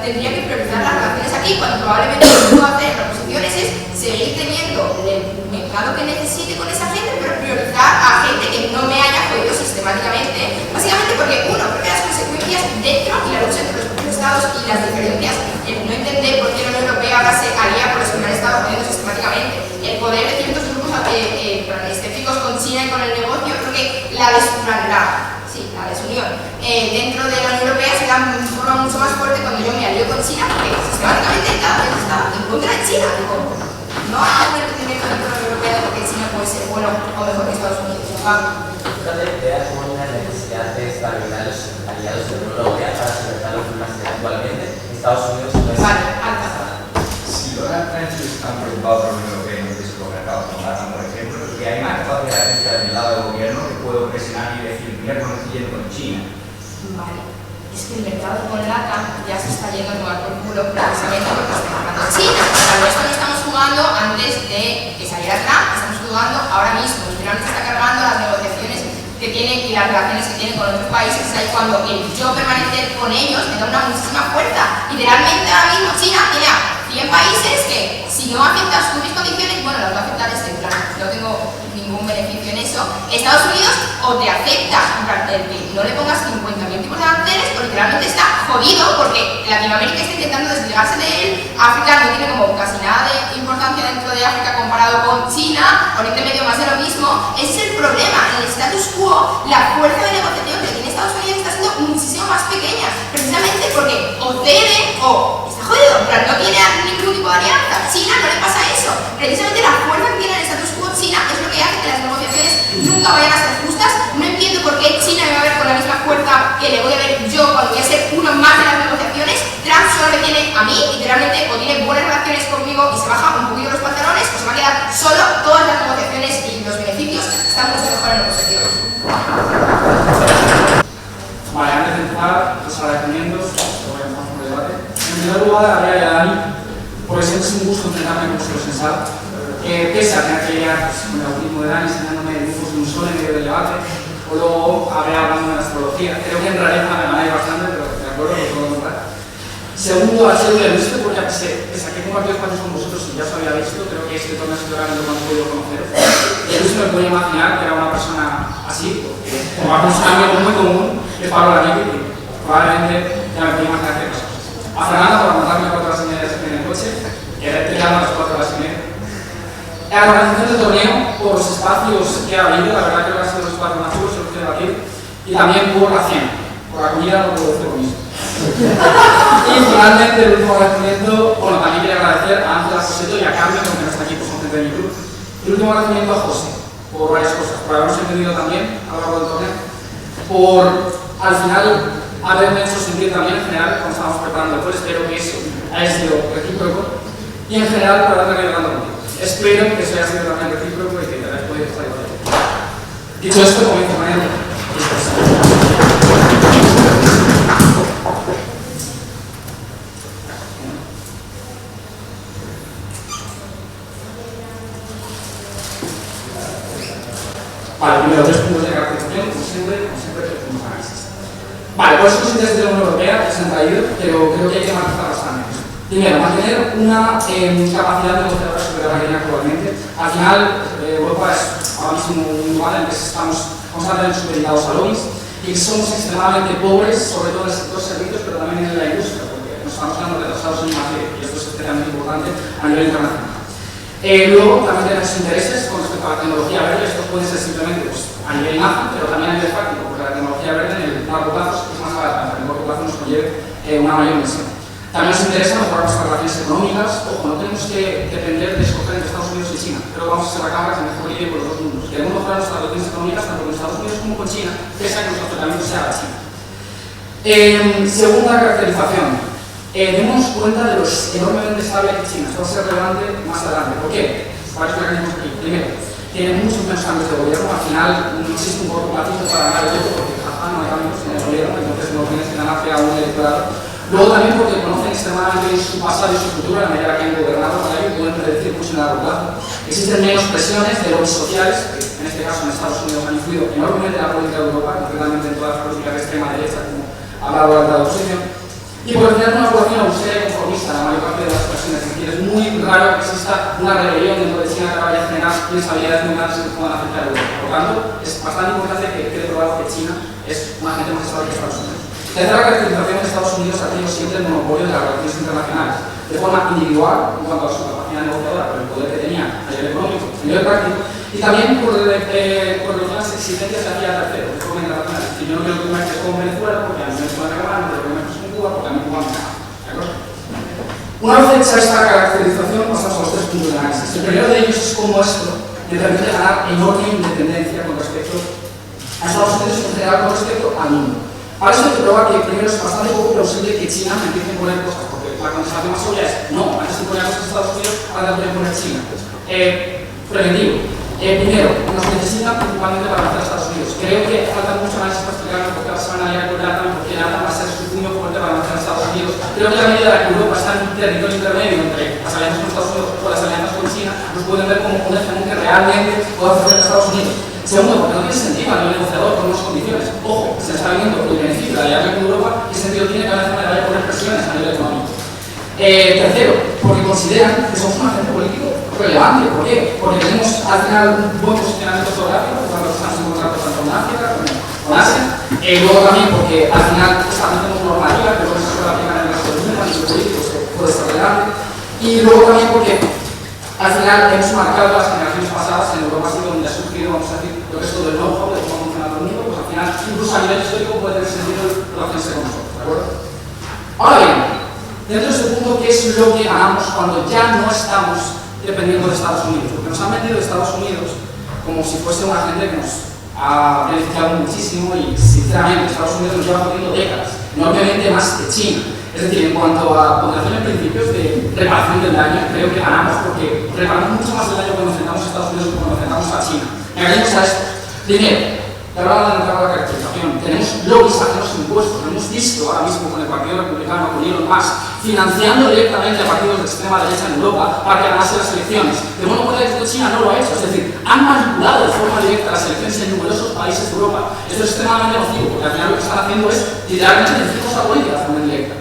tendría que priorizar las relaciones aquí, cuando probablemente lo que puedo hacer en las posiciones es seguir teniendo el mercado que necesite con esa gente, pero priorizar a gente que no me haya jodido sistemáticamente. Básicamente porque, uno, porque las consecuencias dentro y la lucha entre los propios estados y las diferencias, el no entender por qué la Unión Europea ahora se alía con los que me han estado jodiendo sistemáticamente, el poder de ciertos grupos escépticos con China y con el negocio, creo que la desunión dentro de la Unión Europea se da de forma mucho más fuerte cuando yo me alío con China, porque sistemáticamente cada vez está en contra de China. Digo, no hay un entendimiento dentro de la Unión Europea de por qué China puede ser bueno o mejor que Estados Unidos. ¿No te ideas como una necesidad de estabilizar los aliados de la Unión Europea para soportar los problemas que actualmente Estados Unidos no es? Vale, alta. Si Donald Trump está preocupado por la Unión Europea y no quiere su mercado como arma, por ejemplo, que hay más capacidad de agencia del lado del gobierno que puedo presionar y decir, mira cómo estoy yendo con China. Vale. Es que el mercado con LATAM ya se está yendo a tomar por culo precisamente porque está jugando China. Pero esto no estamos jugando antes de que saliera Trump, estamos jugando ahora mismo. Literalmente está cargando las negociaciones que tiene y las relaciones que tiene con otros países. Es ahí cuando el yo permanecer con ellos me da una muchísima fuerza. Literalmente ahora mismo China tiene a 100 países que si no aceptas tus condiciones, bueno, las va a aceptar este plan. No tengo ningún beneficio en eso. Estados Unidos o te acepta un cartel que no le pongas 50.000 tipos de aranceles o literalmente está jodido porque Latinoamérica está intentando desligarse de él. África no tiene como casi nada de importancia dentro de África comparado con China. Oriente Medio más de lo mismo. Ese es el problema. En el status quo, la fuerza de negociación que tiene Estados Unidos está siendo muchísimo más pequeña. Precisamente porque o cede o está jodido. Pero no tiene ningún tipo de alianza. China no le pasa eso. Precisamente la fuerza que tiene el status quo China es lo que hace que las negociaciones nunca vayan a ser justas. No entiendo por qué China me va a ver con la misma fuerza que le voy a ver yo cuando voy a ser uno más de las negociaciones. Trump solo me tiene a mí, literalmente, o tiene buenas relaciones conmigo y se baja un poquito los pantalones, pues se va a quedar solo todas las negociaciones y los beneficios están mucho mejor en lo positivo. Vale, antes de empezar, los agradecimientos, voy a empezar con el debate. En primer lugar, a Bea y a Dani, porque siempre es un gusto enfrentarme con vosotros en sala. Pese a tener que lidiar con el autismo de Dani, enseñándome dibujos de un sol en medio del debate, o luego a Bea hablando de la astrología. Creo que en realidad me ganáis bastante, pero de acuerdo, lo puedo comprar. Segundo, al ser de visto, porque pese a que he compartido espacios con vosotros y ya os había visto, creo que este torneo ha sido realmente cuando he podido conoceros. Y el visto me podía imaginar que era una persona así, porque compartimos un amigo muy común, que es Pablo Lanetti, y probablemente ya me podía imaginar ciertas cosas. A Fernanda por aguantarme 4 horas y media en el coche, que he tirado a las 4 horas y media. En la organización del torneo, por los espacios que ha habido, la verdad creo que ha sido los espacios más chulos, se los quiero debatir, y también por la cena, por la comida no puedo decir lo mismo. Y finalmente, el último agradecimiento, bueno, también quería agradecer a Ángela Joseto y a Carmen, porque no está aquí, pues son gente de mi club. Y el último agradecimiento a José, por varias cosas, por habernos entendido también a lo largo del torneo, por al final haberme hecho sentir también en general cuando estábamos preparando el juego, espero que eso haya sido recíproco, y en general por haberme ayudado contigo. Espero que eso haya sido también recíproco y que te hayas podido estar igual. Dicho esto, comienzo con él. Vale, primero 3 puntos de caracterización, como siempre 3 puntos de análisis. Vale, ¿cuáles son los intereses de la Unión Europea que se han traído? Pero creo que hay que matizar bastante. Primero, mantener una capacidad negociadora superior a la que tiene actualmente. Al final, Europa es ahora mismo un lugar en el que estamos constantemente supeditados a lobbies y que somos extremadamente pobres, sobre todo en el sector servicios, pero también en la industria, porque nos estamos quedando retrasados en I+D, y esto es especialmente importante a nivel internacional. Luego también tenemos intereses con respecto a la tecnología verde. Esto puede ser simplemente pues, a nivel imagen, pero también a nivel práctico, porque la tecnología verde en el largo plazo es más barata, en el corto plazo nos conlleve una mayor inversión. También nos interesa mejorar nuestras relaciones económicas. Ojo, no tenemos que depender de escoger entre Estados Unidos y China. Creo que vamos a ser la cámara que mejor lidia con los dos mundos. Queremos mejorar nuestras relaciones económicas tanto con Estados Unidos como con China, pese a que nuestro acercamiento sea a China. Segunda caracterización. Demos cuenta de los enormemente estables que China. Esto va a ser relevante más adelante. ¿Por qué? Varios mecanismos aquí. Primero, tiene muchos menos cambios de gobierno. Al final no existe un corporativo para ganar el voto porque jaja, no hay cambios en el gobierno, entonces no tienes que ganar a un electorado. Luego también porque conocen extremadamente su pasado y su futuro, a la medida que han gobernado para ello pueden predecir mucho en el largo plazo. Existen menos presiones de lobbies sociales, que en este caso en Estados Unidos han influido enormemente en la política de Europa, concretamente en todas las políticas de extrema derecha, como hablaba de la oposición. Y por tener una población austera y conformista, la mayor parte de las personas, es decir, es muy raro que exista una rebelión dentro de China que vaya a generar inestabilidades muy grandes que puedan afectar a Europa. Por tanto, es bastante importante que quede probado que China es una gente más estable que Estados Unidos. Tercera caracterización de Estados Unidos ha tenido siempre el monopolio de las relaciones internacionales, de forma individual en cuanto a su capacidad negociadora, por el poder que tenía a nivel económico, a nivel práctico, y también por las exigencias que hacía a terceros, de forma internacional. Si yo no quiero que me hagas con Venezuela, porque a mí me pueden acabar, no quiero que me hagas con Cuba, porque a mí Cuba me acaba. ¿De acuerdo? Una vez hecha esta caracterización, pasamos a los 3 puntos de análisis. El primero de ellos es cómo esto le permite ganar enorme independencia con respecto a Estados Unidos y en general con respecto al mundo. Para eso hay que probar que primero es bastante poco plausible que China me empiece a poner cosas, porque la contestación más obvia es no, antes de poner cosas a Estados Unidos, ahora voy a poner China. Preventivo. Primero, nos necesitan principalmente para avanzar a Estados Unidos. Creo que falta mucho análisis para explicarnos por qué se van a liar con LATAM, porque LATAM va a ser su puño fuerte para avanzar a Estados Unidos. Creo que a medida que Europa está en un territorio intermedio entre las alianzas con Estados Unidos o las alianzas con China, nos pueden ver como un hegemón que realmente pueda hacer a Estados Unidos. Segundo, porque no tiene sentido a nivel negociador con unas condiciones. Ojo, se está viendo el beneficio de aliarse con Europa, ¿qué sentido tiene que vaya a poner presiones a nivel económico? Tercero, porque consideran que somos un agente político relevante. ¿Por qué? Porque tenemos al final un buen posicionamiento geográfico cuando estamos en contratos tanto con África como con Asia. Luego también porque al final establecemos normativas que luego se puede aplicar en el resto del mundo, a nivel político puede ser relevante. Y luego también porque al final hemos marcado las generaciones pasadas en Europa, ha sido donde ha surgido, vamos a decir, lo que es todo el know-how de cómo funciona el mundo, pues al final, incluso a nivel histórico, puede tener sentido relacionarse con nosotros, ¿de acuerdo? Ahora bien, dentro de este punto, ¿qué es lo que ganamos cuando ya no estamos dependiendo de Estados Unidos? Porque nos han vendido de Estados Unidos como si fuese una gente que nos ha beneficiado muchísimo y, sinceramente, Estados Unidos nos lleva jodiendo décadas, enormemente más que China. Es decir, en cuanto a ponderación de principios de reparación del daño, creo que ganamos porque reparamos mucho más el daño cuando enfrentamos a Estados Unidos que cuando enfrentamos a China. Engañemos a esto. Primero, te hablaba de la caracterización. Tenemos lobbies ajenos impuestos. Lo hemos visto ahora mismo con el Partido Republicano, con Elon Musk, financiando directamente a partidos de extrema derecha en Europa para que ganase las elecciones. De modo que China no lo ha hecho. Es decir, han manipulado de forma directa las elecciones en numerosos países de Europa. Esto es extremadamente nocivo, porque al final lo que están haciendo es literalmente dirigirnos a política de forma directa.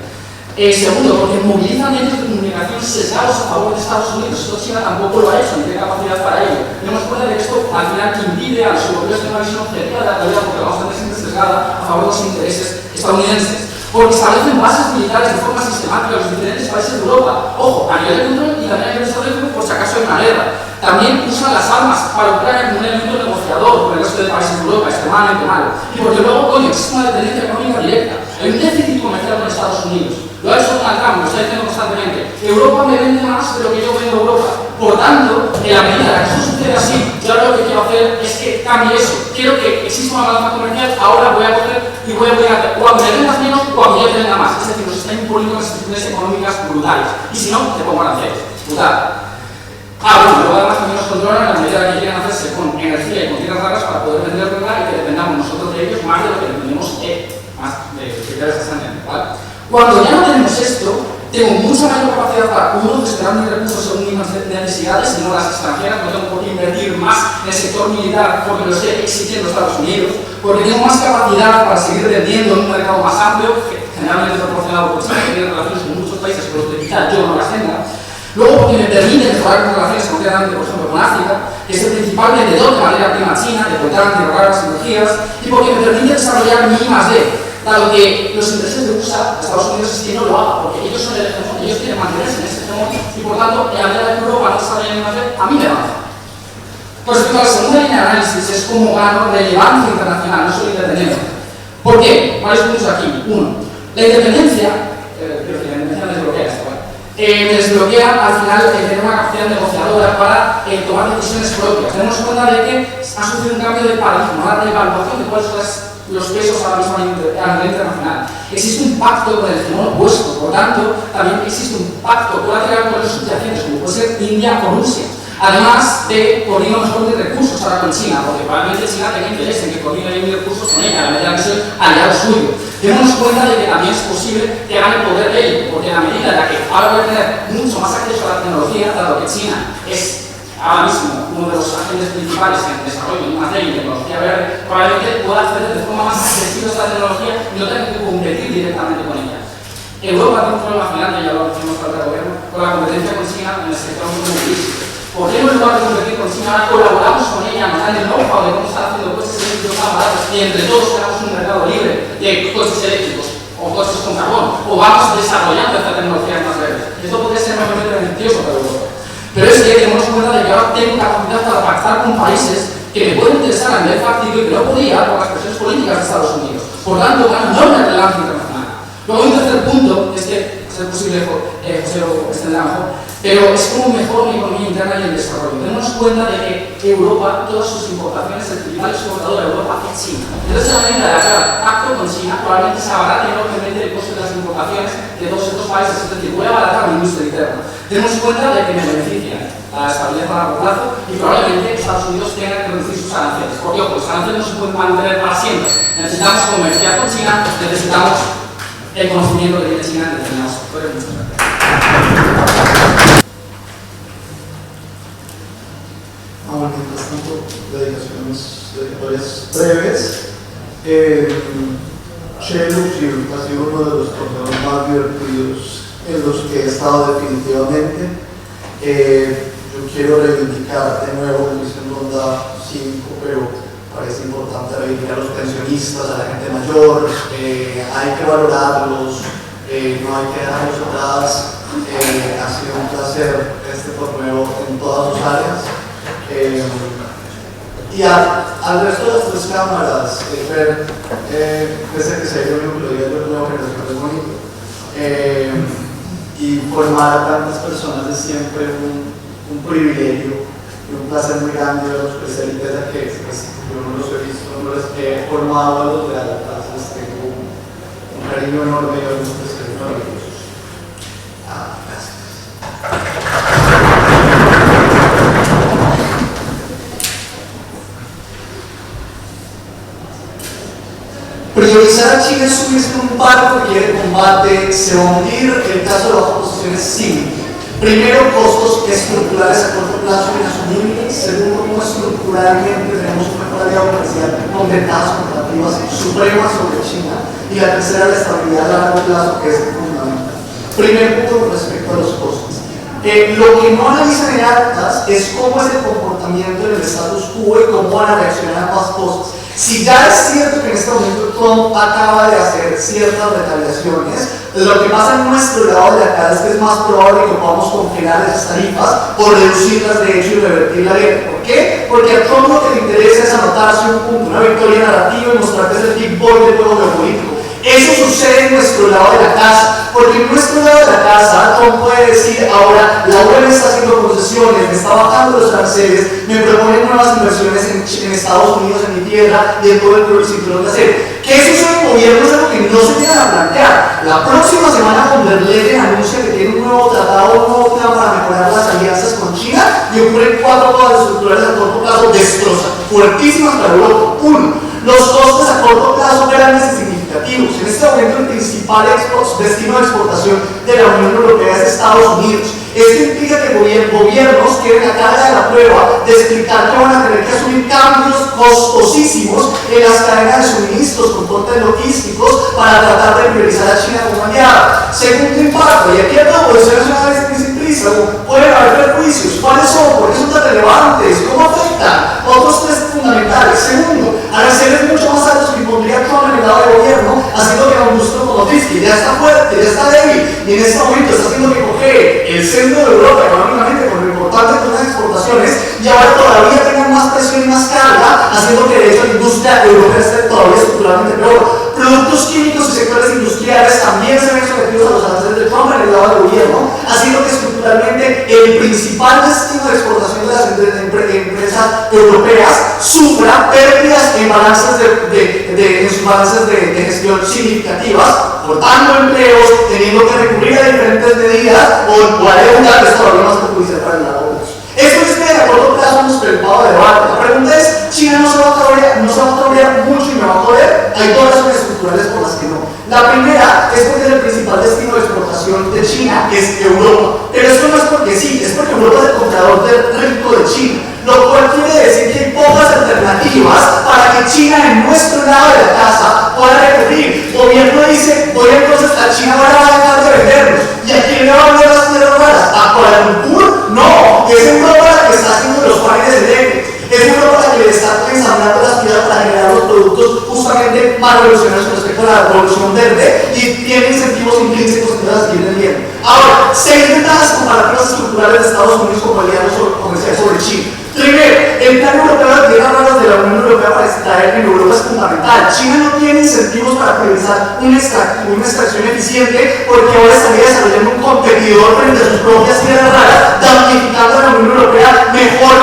Segundo, porque movilizan medios de comunicación sesgados a favor de Estados Unidos. Esto China tampoco lo ha hecho, ni tiene capacidad para ello. Tenemos cuenta de que esto al final impide a los europeos tener una visión objetiva de la realidad, porque vamos a tener siempre sesgada a favor de los intereses estadounidenses. Porque establecen bases militares de forma sistemática en los diferentes países de Europa. Ojo, a nivel de control y también a nivel de establecimiento por si acaso hay una guerra. También usan las armas para Ucrania como un elemento negociador con el resto de países de Europa, extremadamente malo. Y porque luego, coño, existe una dependencia económica directa. Hay un déficit comercial con Estados Unidos. Lo ha hecho Donald Trump, lo está diciendo constantemente. Europa me vende más de lo que yo vendo a Europa. Por tanto, en la medida en que eso sucede así, yo lo que quiero hacer es que cambie eso. Quiero que exista una balanza comercial, ahora voy a coger y voy a obligar cuando me vendas menos, cuando yo te venda más. Es decir, nos está imponiendo restricciones económicas brutales. Y si no, te pongo aranceles. Brutal. Bueno, luego además también nos controlan en la medida que quieren hacerse con energía y con tierras raras para poder venderla y que dependamos nosotros de ellos más de lo que dependemos más de criterios ascendentes, ¿vale? Cuando ya no tenemos esto, tengo mucha mayor capacidad para, uno, gestionar mis recursos según mis necesidades y no las extranjeras. No tengo por qué invertir más en el sector militar porque lo esté exigiendo Estados Unidos, porque tengo más capacidad para seguir vendiendo en un mercado más amplio, generalmente proporcionado por China, que tiene relaciones con muchos países, pero que quizá yo no las tenga. Luego, porque me permite mejorar mis relaciones concretamente, por ejemplo, con África, que es el principal vendedor de materia prima china, de coltán, de raras energías, y porque me permite desarrollar mi I+D. Dado que los intereses de USA, Estados Unidos, es que no lo haga, porque ellos son el hegemón, ellos quieren mantenerse en ese hegemón, y por tanto, en la medida que Europa no desarrolla mi I+D, a mí me avanza. Respecto a la segunda línea de análisis, es cómo gano relevancia internacional, no solo independencia. ¿Por qué? Varios puntos aquí. Uno, la independencia, me desbloquea esto, ¿vale? Me desbloquea al final tener una capacidad negociadora para tomar decisiones propias. Tenemos cuenta de que ha sucedido un cambio de paradigma, una reevaluación de cuáles son los pesos ahora mismo a nivel internacional. Existe un pacto con el hegemón opuesto, por tanto, también existe un pacto colateral con los subyacentes, como puede ser India o Rusia. Además de coordinar mejor mis recursos ahora con China, porque probablemente China tenga interés en que coordine mis recursos con ella, a la medida que soy aliado suyo. Démonos cuenta de que también es posible que gane poder de ello, porque en la medida en la que ahora voy a tener mucho más acceso a la tecnología, dado que China es ahora mismo uno de los agentes principales en el desarrollo de una ley de tecnología verde, probablemente pueda acceder de forma más accesible a esta tecnología y no tenga que competir directamente con ella. Europa tiene un problema final, ya lo decimos para el gobierno, con la competencia con China en el sector automovilístico. ¿Por qué no en lugar de competir con China ahora colaboramos con ella, nos dan el know-how de cómo están haciendo coches eléctricos más baratos y entre todos creamos un mercado libre de coches eléctricos o coches con carbón, o vamos desarrollando esta tecnología más verde? Esto podría ser enormemente beneficioso para Europa. Pero es que tenemos cuenta de que ahora tengo capacidad para pactar con países que me pueden interesar a nivel fáctico y que no podría por las presiones políticas de Estados Unidos. Por tanto, una enorme relevancia internacional. Luego, un tercer punto, es que es posible, José lo extenderá mejor, pero es como mejor mi economía interna y el desarrollo. Tenemos cuenta de que Europa, todas sus importaciones, el principal exportador de Europa es China. Entonces, la medida de hacer pacto con China, probablemente se abarate enormemente el coste de las importaciones de todos estos países, es decir, voy a abaratar mi industria interna. Tenemos cuenta de que me beneficia la estabilidad a largo plazo y probablemente Estados Unidos tenga que reducir sus aranceles. Porque, ojo, los aranceles no se pueden mantener para siempre. Necesitamos comerciar con China, necesitamos el conocimiento que tiene China en determinados sectores. Muchas gracias. Mientras tanto, dedicatorias breves. Chelo ha sido uno de los torneos más divertidos en los que he estado definitivamente. Yo quiero reivindicar de nuevo, lo hice en ronda 5, pero parece importante reivindicar a los pensionistas, a la gente mayor, hay que valorarlos, no hay que dejarlos atrás. Ha sido un placer este torneo en todas sus áreas. Y al resto de las tres cámaras, pese que sea yo lo diga, yo creo que es bonito. Y formar a tantas personas es siempre un privilegio y un placer muy grande de los especialistas a que yo no los he visto, no los he formado a los de la clase, tengo un cariño enorme y a los especialistas. quiere subirse en un barco que quiere combate, se va a hundir. El caso de baja posición es simple. Primero, costos estructurales a corto plazo inasumibles. Segundo, como estructuralmente tenemos un mejor aliado comercial con ventajas comparativas supremas sobre China. Y la tercera, la estabilidad a largo plazo, que es fundamental. Primer punto con respecto a los costos. Lo que no analizan en actas es cómo es el comportamiento del status quo y cómo van a reaccionar a ambas cosas. Si ya es cierto que en este momento Trump acaba de hacer ciertas retaliaciones, lo que pasa en nuestro lado de acá es que es más probable que podamos congelar esas tarifas o reducirlas de hecho y revertir la guerra. ¿Por qué? Porque a Trump lo que le interesa es anotarse un punto, una victoria narrativa y mostrar que es el big boy del juego geopolítico. Eso sucede en nuestro lado de la casa, porque en nuestro lado de la casa Trump puede decir ahora, la UE está haciendo concesiones, me está bajando los aranceles, me proponen nuevas inversiones en Estados Unidos, en mi tierra y en todo el cinturón de acero. ¿Qué sucede en el gobierno? Es algo que no se tiene a plantear. La próxima semana von der Leyen anuncia que tiene un nuevo tratado, un nuevo plan para mejorar las alianzas con China y ocurren 4 cosas estructurales a corto plazo destrozan, fuertísimas para Europa. 1. Los costes a corto plazo grandes y significativos. En este momento el principal destino de exportación de la Unión Europea es Estados Unidos. Esto implica que gobiernos tienen la carga de la prueba de explicar que van a tener que asumir cambios costosísimos en las cadenas de suministros con cortes logísticos para tratar de priorizar a China como aliada. Segundo impacto, y aquí hay proposiciones una vez sin prisa, pueden haber perjuicios. ¿Cuáles son? ¿Por qué son tan relevantes? ¿Cómo afectan? Otros 3 fundamentales. Segundo, aranceles mucho más altos que impondría Trump en el lado de gobierno, haciendo que la industria automotriz, que ya está fuerte, ya está débil, y en este momento está haciendo que coge el centro de Europa económicamente con lo importante que son las exportaciones, y ahora todavía tengan más presión y más carga, haciendo que de hecho la industria europea esté todavía estructuralmente peor. Productos químicos y sectores industriales también se ven sometidos a los aranceles de Trump en el lado del gobierno, haciendo que estructuralmente el principal destino de exportación de las empresas europeas sufra pérdidas en balances en sus balances de gestión significativas, cortando empleos, teniendo que recurrir a diferentes medidas o a deuda, que es todavía más perjudicial para el lado. Esto es que a corto plazo hemos preocupado de debate. La pregunta es, ¿China no se va a cabrear mucho y me va a joder? Hay 2 razones estructurales por las que no. La primera es porque es el principal destino de exportación de China, que es Europa. Pero esto no es porque sí, es porque Europa es el comprador rico de China. Lo cual quiere decir que hay pocas alternativas para que China en nuestro lado de la casa pueda recurrir. El gobierno dice, voy entonces a China ahora va a dejar de vendernos. ¿Y a quién le va a vender las tierras raras? ¿A Kuala Lumpur? No, es Europa la que está haciendo los paneles eléctricos. Es Europa la que le está ensamblando las piedras para generar los productos justamente más revolucionarios con respecto a la revolución verde y tiene incentivos intrínsecos que las quieren bien. Ahora, 6 ventajas comparativas estructurales de Estados Unidos como aliados comerciales sobre China. Primero, el plan europeo de tierras raras de la Unión Europea para extraer en Europa es fundamental. China no tiene incentivos para priorizar una extracción eficiente porque ahora estaría desarrollando un competidor frente a sus propias tierras raras, damnificando a la Unión Europea mejor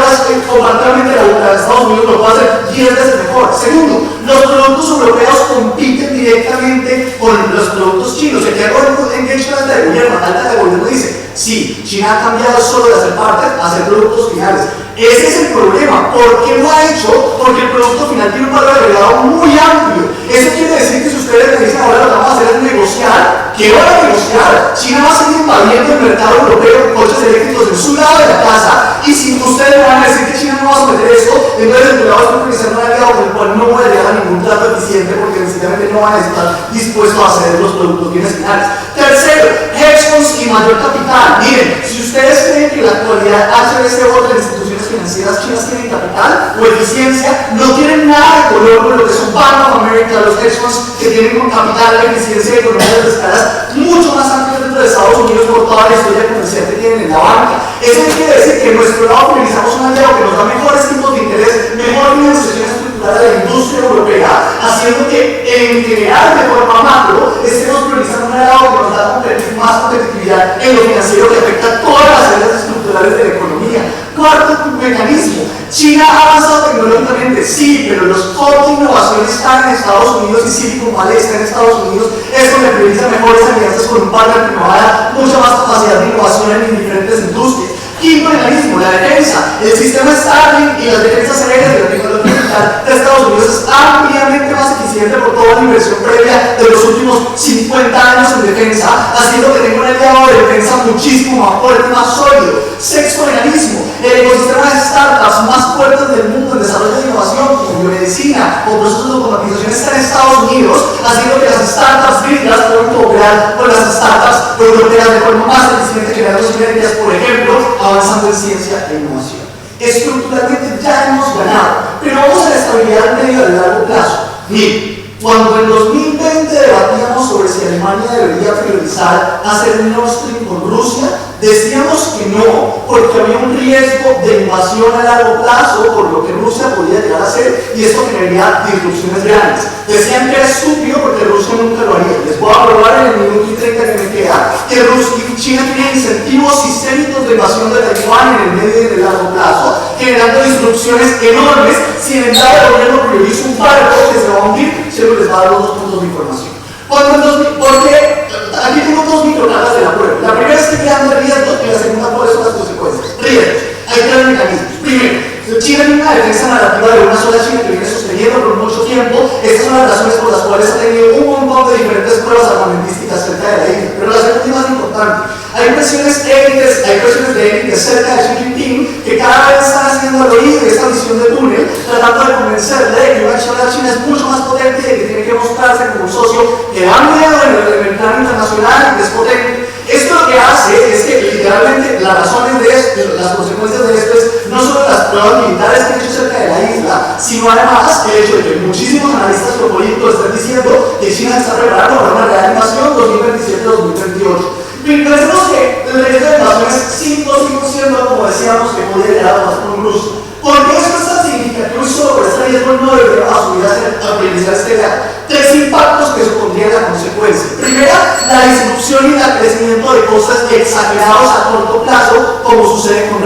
comparativamente a la de Estados Unidos, lo puede hacer 10 veces mejor. Segundo, los productos europeos compiten directamente con los productos chinos. El que hago engagement de gobierno, alta de gobierno dice, sí, China ha cambiado solo de hacer partes a hacer productos finales. Ese es el problema. ¿Por qué lo ha hecho? Porque el producto final tiene un valor agregado muy amplio. Eso quiere decir que si ustedes me dicen ahora lo que vamos a hacer es negociar, ¿qué van a negociar? China va a seguir invadiendo el mercado europeo con coches eléctricos en su lado de la casa, y si ustedes me van a decir que China no va a someter esto, entonces el privado es utilizar un aliado con el cual no puede llegar a ningún trato eficiente porque sencillamente no van a estar dispuestos a ceder los productos bienes finales. Tercero, hedge funds y mayor capital. Miren, si ustedes creen que en la actualidad HSBC o otras instituciones financieras chinas tienen capital o eficiencia, no tienen nada de color con lo que son Bank of America, los hedge funds que tienen un capital, eficiencia y economías de escalas mucho más amplios dentro de Estados Unidos por toda la historia comercial que tienen en la banca. Eso quiere decir que en nuestro lado utilizamos un aliado que nos da mejores tipos de interés, mejor financiación estructural de la industria europea, haciendo que en general de forma macro estemos priorizando un aliado que nos da más competitividad en lo financiero que afecta a todas las áreas estructurales de la economía. Cuarto mecanismo, China ha avanzado tecnológicamente, sí, pero los focos de innovación están en Estados Unidos y Silicon Valley está en Estados Unidos. Esto le prioriza mejores alianzas con un partner que nos va a dar mucha más capacidad de innovación en diferentes industrias. Quinto mecanismo, la defensa. El sistema Starlink y las defensas aéreas de la tecnología comercial de Estados Unidos es ampliamente más eficiente por toda la inversión previa de los últimos 50 años en defensa, haciendo que tenga un aliado de defensa muchísimo más fuerte, más sólido. Sextoenalismo, el ecosistema de startups más fuertes del mundo en desarrollo de innovación, como biomedicina o procesos de automatización, está en Estados Unidos, haciendo que las startups gringas puedan cooperar con las startups europeas de forma más eficiente, generando sinergias, por ejemplo, avanzando en ciencia e innovación. Estructuralmente ya hemos ganado, pero vamos a la estabilidad medio y largo plazo. Miren, cuando en 2020 debatíamos sobre si Alemania debería priorizar hacer un Nord Stream con Rusia, decíamos que no, porque había un riesgo de invasión a largo plazo por lo que Rusia podía llegar a hacer y esto generaría disrupciones grandes. Decían que era estúpido porque Rusia nunca lo haría. Les voy a probar en el minuto y 30 que me queda que Rusia y China tienen incentivos sistémicos de invasión de Taiwán en el medio y en el largo plazo, generando disrupciones enormes si en el lado del gobierno prioriza un barco que se va a hundir. Siempre les va a dar los 2 puntos de información. Porque aquí tengo 2 microcargas de la prueba. La primera es que quedan de riesgos y la segunda, ¿cuáles son las consecuencias? Riesgos. Hay que dar mecanismos. Primero, China tiene una defensa narrativa de una sola China que viene sosteniendo por mucho tiempo. Estas son las razones por las cuales ha tenido un montón de diferentes pruebas armamentísticas cerca de la isla. Pero la segunda y más importante, hay presiones de élites cerca de Xi Jinping que cada vez están haciendo al oído de esta visión de túnel, tratando de convencerle de que la China es mucho más potente y que tiene que mostrarse como un socio que da miedo en el plano internacional y que es potente. Esto lo que hace es que literalmente las razones de esto, las consecuencias de esto es no solo las pruebas militares que han hecho cerca de la isla, sino además el hecho de que muchísimos analistas geopolíticos están diciendo que China está preparando para una real invasión 2027-2028. Pensemos que el riesgo de invasión es 5%, como decíamos, que podría llegar a pasar con Rusia. ¿Por qué eso es tan significativo y solo por este riesgo no debería subir a priorizar este viaje? 3 impactos que supondrían la consecuencia. Primera, la disrupción y el crecimiento de cosas exagerados a corto plazo, como sucede con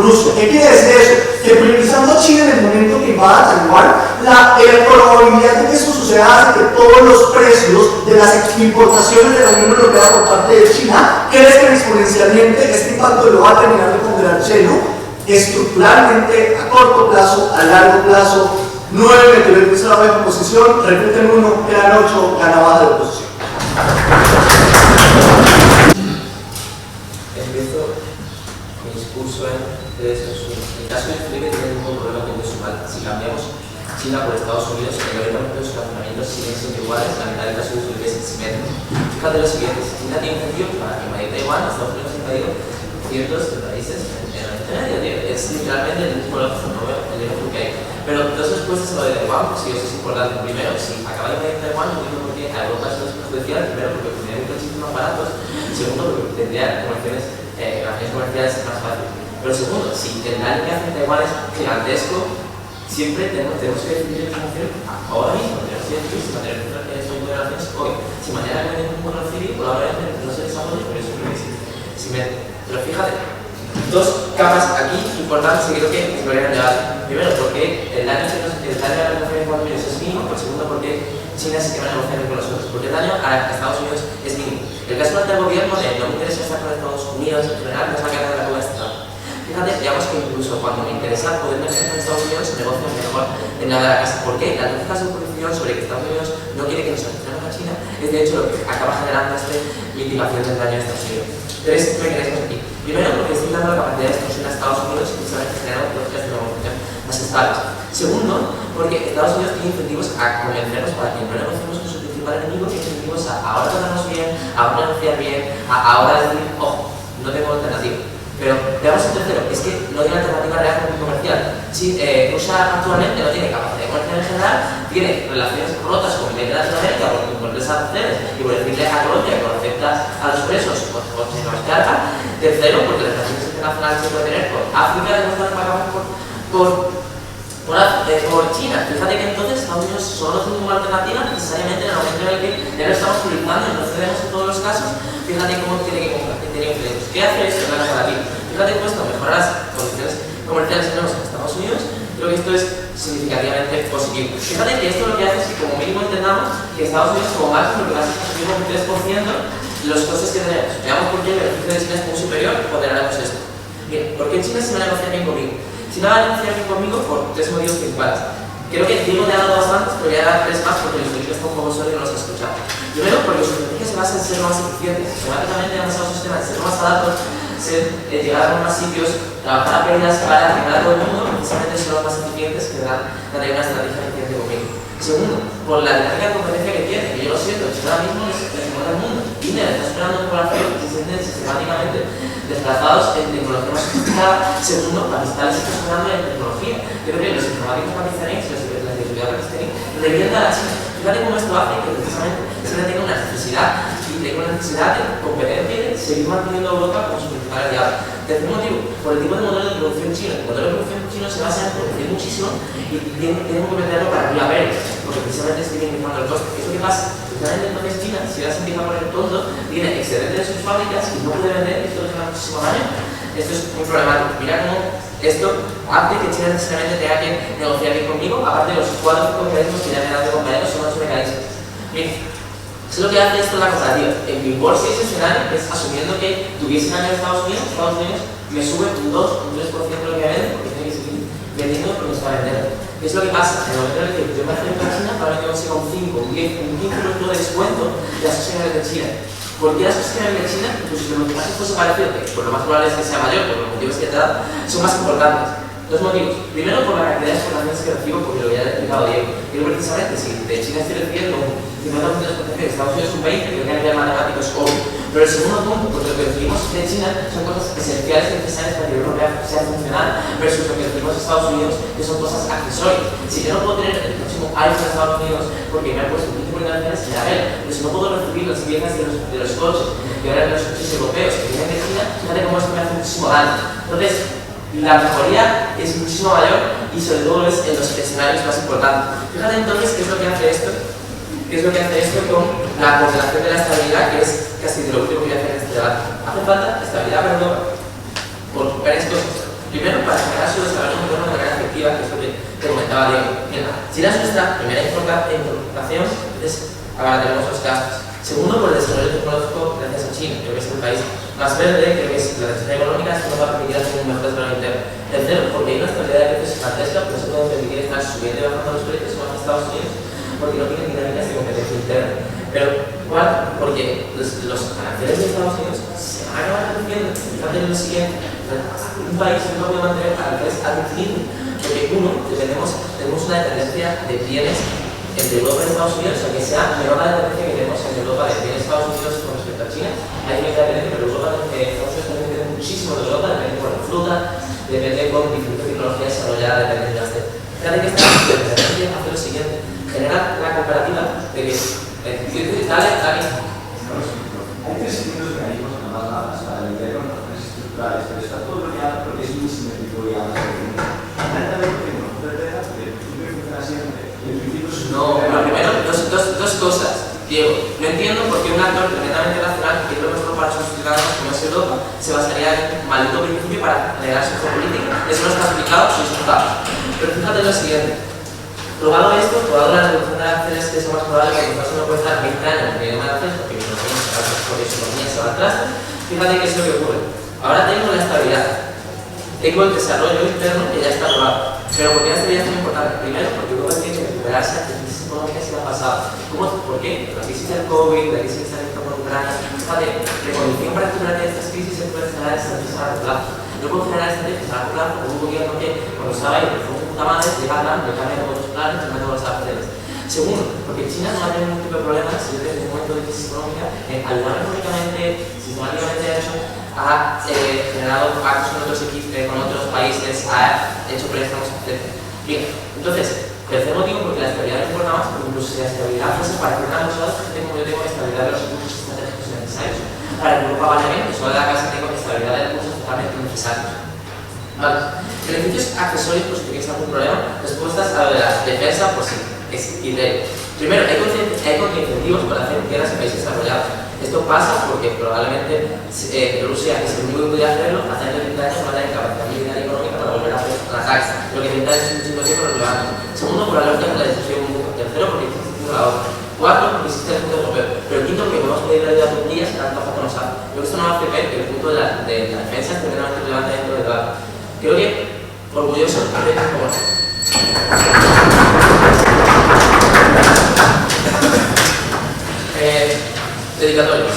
Rusia. ¿Qué quiere decir eso? Que priorizando China en el momento que invada Taiwán, la probabilidad de que eso suceda hace que todos los precios de las importaciones de la Unión Europea por parte de China crezcan exponencialmente. Este impacto lo va a terminar de ponderar Chelo estructuralmente, a corto plazo, a largo plazo. 9 meteoritos de baja oposición, repiten 1, quedan 8, gana baja de oposición. Empiezo mi discurso en el caso de Felipe tiene el mismo problema que Venezuela. Si cambiamos China por Estados Unidos, el gobierno de sus razonamientos siguen siendo iguales, la mitad del caso de Felipe es simétrico. Fíjate lo siguiente, si China tiene un incendio para invadir Taiwán, Estados Unidos ha invadido cientos de países en el medio. Es literalmente el mismo ejemplo que hay. Pero dos respuestas a lo de Taiwán, pues sí, eso es importante. Primero, si acaba de invadir Taiwán, no entiendo por qué a Europa esto es perjudicial. Primero, porque tendría muchísimos más baratos. Segundo, porque tendría relaciones comerciales más fáciles. Pero segundo, si el daño que hace Taiwán es gigantesco, siempre tenemos que definir la información ahora mismo. Tenemos que decir si mantener estas relaciones hoy. Si mañana hay un mundo civil, probablemente no se desarrolle, pero eso no existe. Pero fíjate, 2 capas aquí importantes que creo que se podrían llevar. Primero, porque el daño de la negociación con Estados Unidos es mínimo. Por segundo, porque China sí que va a negociar con nosotros. Porque el daño a Estados Unidos es mínimo. El caso del gobierno de no me interesa estar con Estados Unidos en general, no es la cara de la cueva estatal. Fíjate, digamos que incluso cuando me interesa poder negociar con Estados Unidos, se negocia mejor en la de la casa. ¿Por qué? La lógica de oposición sobre que Estados Unidos no quiere que nos asociemos a China es de hecho lo que acaba generando esta mitigación del daño de Estados Unidos. Pero es mecanismos aquí. Primero, porque estoy dando la capacidad de extorsión a Estados Unidos y se van a generar lógicas de negociación más estables. Segundo, porque Estados Unidos tiene incentivos a convencernos para que no negociemos con su principal enemigo, tiene incentivos a ahora tratarnos bien, a ahora negociar bien, a ahora decir, ojo, no tengo alternativa. Pero veamos el tercero, es que no tiene alternativa real comercial. Si Rusia actualmente no tiene capacidad comercial en general, tiene relaciones rotas con Latinoamérica por empresas aranceles y por decirle a Colombia que acepta a los presos o se nos carga. Tercero, porque las relaciones internacionales se puede tener con África, que no están pagadas por China. Fíjate que entonces Estados Unidos solo tiene una alternativa necesariamente en el momento en el que ya lo estamos priorizando y no cedemos en todos los casos. Fíjate cómo tiene que increíbles. ¿Qué hace esto? Gana para ti. Fíjate cómo esto mejora las condiciones comerciales que tenemos en Estados Unidos. Creo que esto es significativamente positivo. Fíjate que esto lo que hace es que como mínimo entendamos que Estados Unidos como máximo lo que va a subir un 3% los costes que tenemos. Veamos por qué el beneficio de China es muy superior, ponderaremos esto. Bien, ¿por qué China se va a negociar bien conmigo? China va a negociar bien conmigo por 3 motivos principales. Creo que Diego te ha dado bastantes, pero voy a dar 3 más porque el estudio está un poco solo y no los he escuchado. Primero, porque su estrategia se basa en ser más eficientes. Sistemáticamente han basado su sistema en ser más baratos, llegar a más sitios, trabajar a pérdidas para llegar a todo el mundo, precisamente son los más eficientes que dan una estrategia eficiente conmigo. Segundo, por la dinámica de competencia que tiene, que yo lo siento, que ahora mismo es el mejor del mundo. Tinder está esperando un población que se sienten sistemáticamente desplazados en tecnología más sofisticada. Segundo, Pakistán se está esperando en tecnología. Yo creo que los informáticos pakistaníes, los de la seguridad pakistaní, revientan a la China. Fíjate cómo esto hace que precisamente China tenga una necesidad y tenga una necesidad de competencia y de seguir manteniendo a Europa como su principal aliado. Tercer motivo, por el tipo de modelo de producción chino. El modelo de producción chino se basa en producir muchísimo y tienen que meterlo para arriba a ver, porque precisamente se tiene incrementando el coste. ¿Qué es lo que pasa? Precisamente entonces China, si ahora se empieza a poner tonto, tiene excedente de sus fábricas y no puede vender, esto le lleva muchísimo daño. Esto es muy problemático. Mira cómo esto hace que China necesariamente tenga que negociar bien conmigo, aparte de los 4 mecanismos que ya me han dado de compañeros, son los mecanismos. Bien, eso es lo que hace esto en la comparativa. En mi worst case escenario es asumiendo que tuviese año en Estados Unidos me sube un 2, un 3% de lo que vende, porque tiene que seguir vendiendo porque no está vendiendo. ¿Qué es lo que pasa? En el momento en el que yo me acerco a China, probablemente consiga un 5, un 10, un 15% de descuento de las acciones de China. ¿Por qué las acciones de China? Pues si lo que más fuese parecido, que por lo más probable es que sea mayor, por los motivos que te he dado, son más importantes. 2 motivos. Primero, por la cantidad de exportaciones que recibo, porque lo ya he explicado Diego. Pero precisamente, si de China estoy recibiendo un 50% de exportación, de Estados Unidos un 20%, creo que a nivel matemático es obvio. Pero el segundo punto, porque lo que recibimos de China son cosas esenciales y necesarias para que la Unión Europea sea funcional, versus lo que recibimos de Estados Unidos, que son cosas accesorias. Si yo no puedo tener el próximo iPhone de Estados Unidos porque me han puesto un 15% de acciones, ya ver, pero si no puedo recibir las piezas de los coches, y ahora de los coches europeos que vienen de China, fíjate cómo esto me hace muchísimo daño. Entonces, la mejoría es muchísimo mayor y sobre todo es en los escenarios más importantes. Fíjate entonces qué es lo que hace esto, con la coordinación de la estabilidad, que es casi de lo último que voy a hacer en este debate. Hace falta estabilidad para Europa por varias cosas. Primero, para generar su desarrollo interno de manera efectiva, que es lo que te comentaba Diego. China es nuestra primera importación, entonces abarataremos los gastos. Segundo, por el desarrollo tecnológico gracias a China, creo que es el país más verde, creo que es la necesidad económica, esto nos va a permitir hacer un mejor desarrollo interno. Tercero, porque hay una estabilidad de precios gigantesca, no se puede permitir estar subiendo y bajando los precios como hace Estados Unidos, porque no tienen dinámicas de competencia interna. Pero, cuarto, porque los aranceles de Estados Unidos se van a acabar reduciendo. Fíjate en lo siguiente, un país no puede mantener aranceles al infinito, porque uno, tenemos una dependencia de bienes entre Europa y Estados Unidos, aunque sea menor la dependencia que tenemos en Europa de bienes Estados Unidos con respecto a China. Hay cierta dependencia, pero Estados Unidos depende muchísimo de Europa, depende por la fruta, depende con diferentes tecnologías desarrolladas, depende de las de. Fíjate que esta dependencia hace lo siguiente, genera la comparativa de que dale. Hay 300 mecanismos que no más para lidiar con razones estructurales, pero está todo bloqueado porque es muy simétrico y algo altamente no funciona siempre. No, lo primero, dos cosas. Diego, no entiendo por qué un actor tremendamente racional que quiere lo mejor para sus ciudadanos como es Europa se basaría en un maldito principio para generar su geopolítica. Eso no está explicado, sí está. Pero fíjate lo siguiente. Probado esto, probado la reducción de aranceles, que es lo más probable que el caso no puede estar 20 años en el aranceles porque mi economía se va atrás. Fíjate qué es lo que ocurre. Ahora tengo la estabilidad. Tengo el desarrollo interno que ya está probado. Pero ¿por qué la estabilidad es muy importante? Primero, porque Europa tiene que recuperarse de crisis económicas que han pasado. ¿Por qué? La crisis del COVID, la crisis que se ha visto por Ucrania. Fíjate, la condición para recuperar de estas crisis es poder generar estrategias a largo plazo. No puedo generar estrategias a largo plazo con un gobierno que, cuando estaba ahí, por puta madre, llega a le cambia todos los planes, le cambia todos los aranceles. Segundo, porque China no ha tenido ningún tipo de problema si desde un momento de crisis económica en ayudar económicamente, sistemáticamente ha generado pactos con otros países, ha hecho préstamos, etc. Bien, entonces, tercer motivo, porque la estabilidad no importa más, porque incluso si la estabilidad fuese para que una cosa, yo tengo estabilidad de los recursos estratégicos necesarios. Para que Europa vaya bien, que solo de la casa tengo estabilidad de recursos totalmente necesarios. Vale. Beneficios accesorios, por si tuvieses algún problema, respuestas a lo de la defensa, por si es idea. Primero, hay incentivos para hacer guerras en países desarrollados. Esto pasa porque probablemente Rusia, que es el único que podría hacerlo, hace años 30 años no va a tener capacidad militar y económica para volver a hacer ataques. Lo que 30 años es muchísimo tiempo relevante. Segundo, por la lógica de la destrucción mutua. Tercero, porque existe la otra. Cuarto, porque existe el punto europeo. Pero quinto, porque podemos pedir la ayuda a Turquía si tanto poco nos sabe. Creo que esto no va a hacer ver que el punto de la defensa es tremendamente relevante dentro del debate. Creo que orgulloso de como dedicatorias.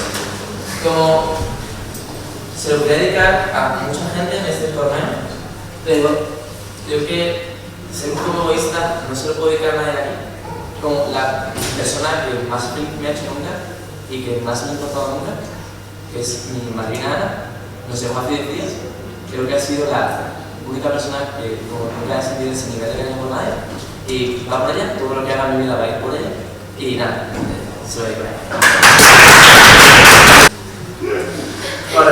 Como se lo voy a dedicar a mucha gente en este torneo, pero creo que ser un poco egoísta no se lo puedo dedicar a nadie aquí. Como la persona que más feliz me ha hecho nunca y que más me ha importado nunca, que es mi madrina Ana, nos dejó hace 10 días. Creo que ha sido la única persona que nunca ha sentido ese nivel de cariño por nadie y va por ella, todo lo que haga en mi vida va a ir por ella y nada, se lo dedico a ella. Vale,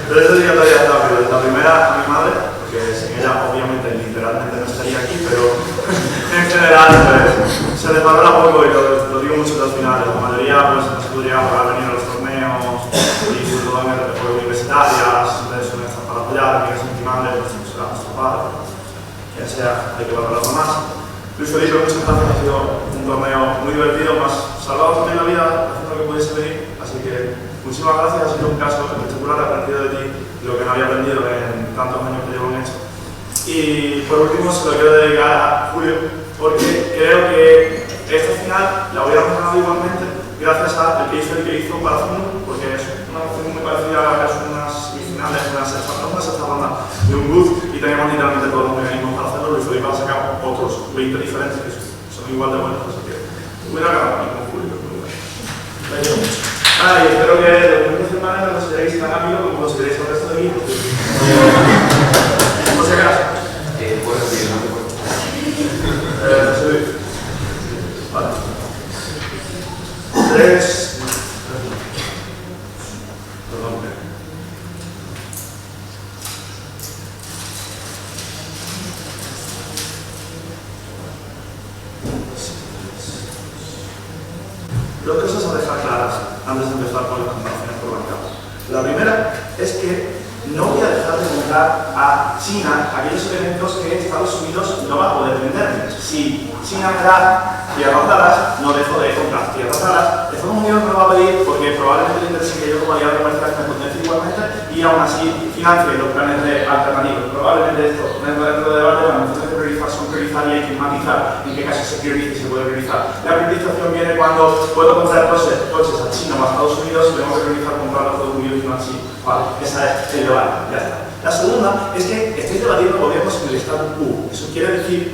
tres dedicatorias rápidas. La primera a mi madre, porque sin ella obviamente literalmente no estaría aquí, pero en general se les valora poco y lo digo mucho al final. La mayoría pues, no se podría para venir a los torneos y sobre todo en el juego universitarias, siempre son estas para apoyar, que es mi madre, pues será nuestro padre, quien sea, hay que valorarlo más. Luis Felipe, muchas gracias, ha sido un torneo muy divertido, más salvado también la vida haciendo lo que pudiese venir, así que muchísimas gracias, ha sido un caso espectacular, he aprendido de ti lo que no había aprendido en tantos años que llevo en esto. Y por último se lo quiero dedicar a Julio, porque creo que esta final la hubiéramos ganado igualmente gracias al que hizo para Zuno, porque es una opción muy parecida a unas semifinales, una sexta ronda de un booth y teníamos literalmente todos los mecanismos para hacerlo. Luis Felipe ha sacado otros 20 diferentes que son igual de buenos, así que hubiera ganado aquí con Julio. Y espero que los próximos semanas lo consideréis tan amigos como consideréis el resto de equipos. Muchas gracias. Buenos días, no te Vale. 3. Perdón. Dos cosas a dejar claras antes de empezar con las comparaciones por mercado. La primera es que no voy a dejar de comprar a China aquellos elementos que Estados Unidos no va a poder venderme. Si China me da tierras raras, no dejo de comprar tierras raras. Estados Unidos me lo va a pedir porque probablemente le interese que yo como aliado comercial me potencie igualmente y aún así financie los planes de alternativos. Probablemente esto no entra dentro de debate, las nociones de priorizar son priorizar y hay que matizar en qué caso se prioriza y se puede priorizar. La priorización viene cuando puedo comprar coches a China o a Estados Unidos y tengo que priorizar comprar a Estados Unidos y no a China. Vale, esa es el debate, ya está. La segunda es que estoy debatiendo gobiernos en el statu quo. Eso quiere decir,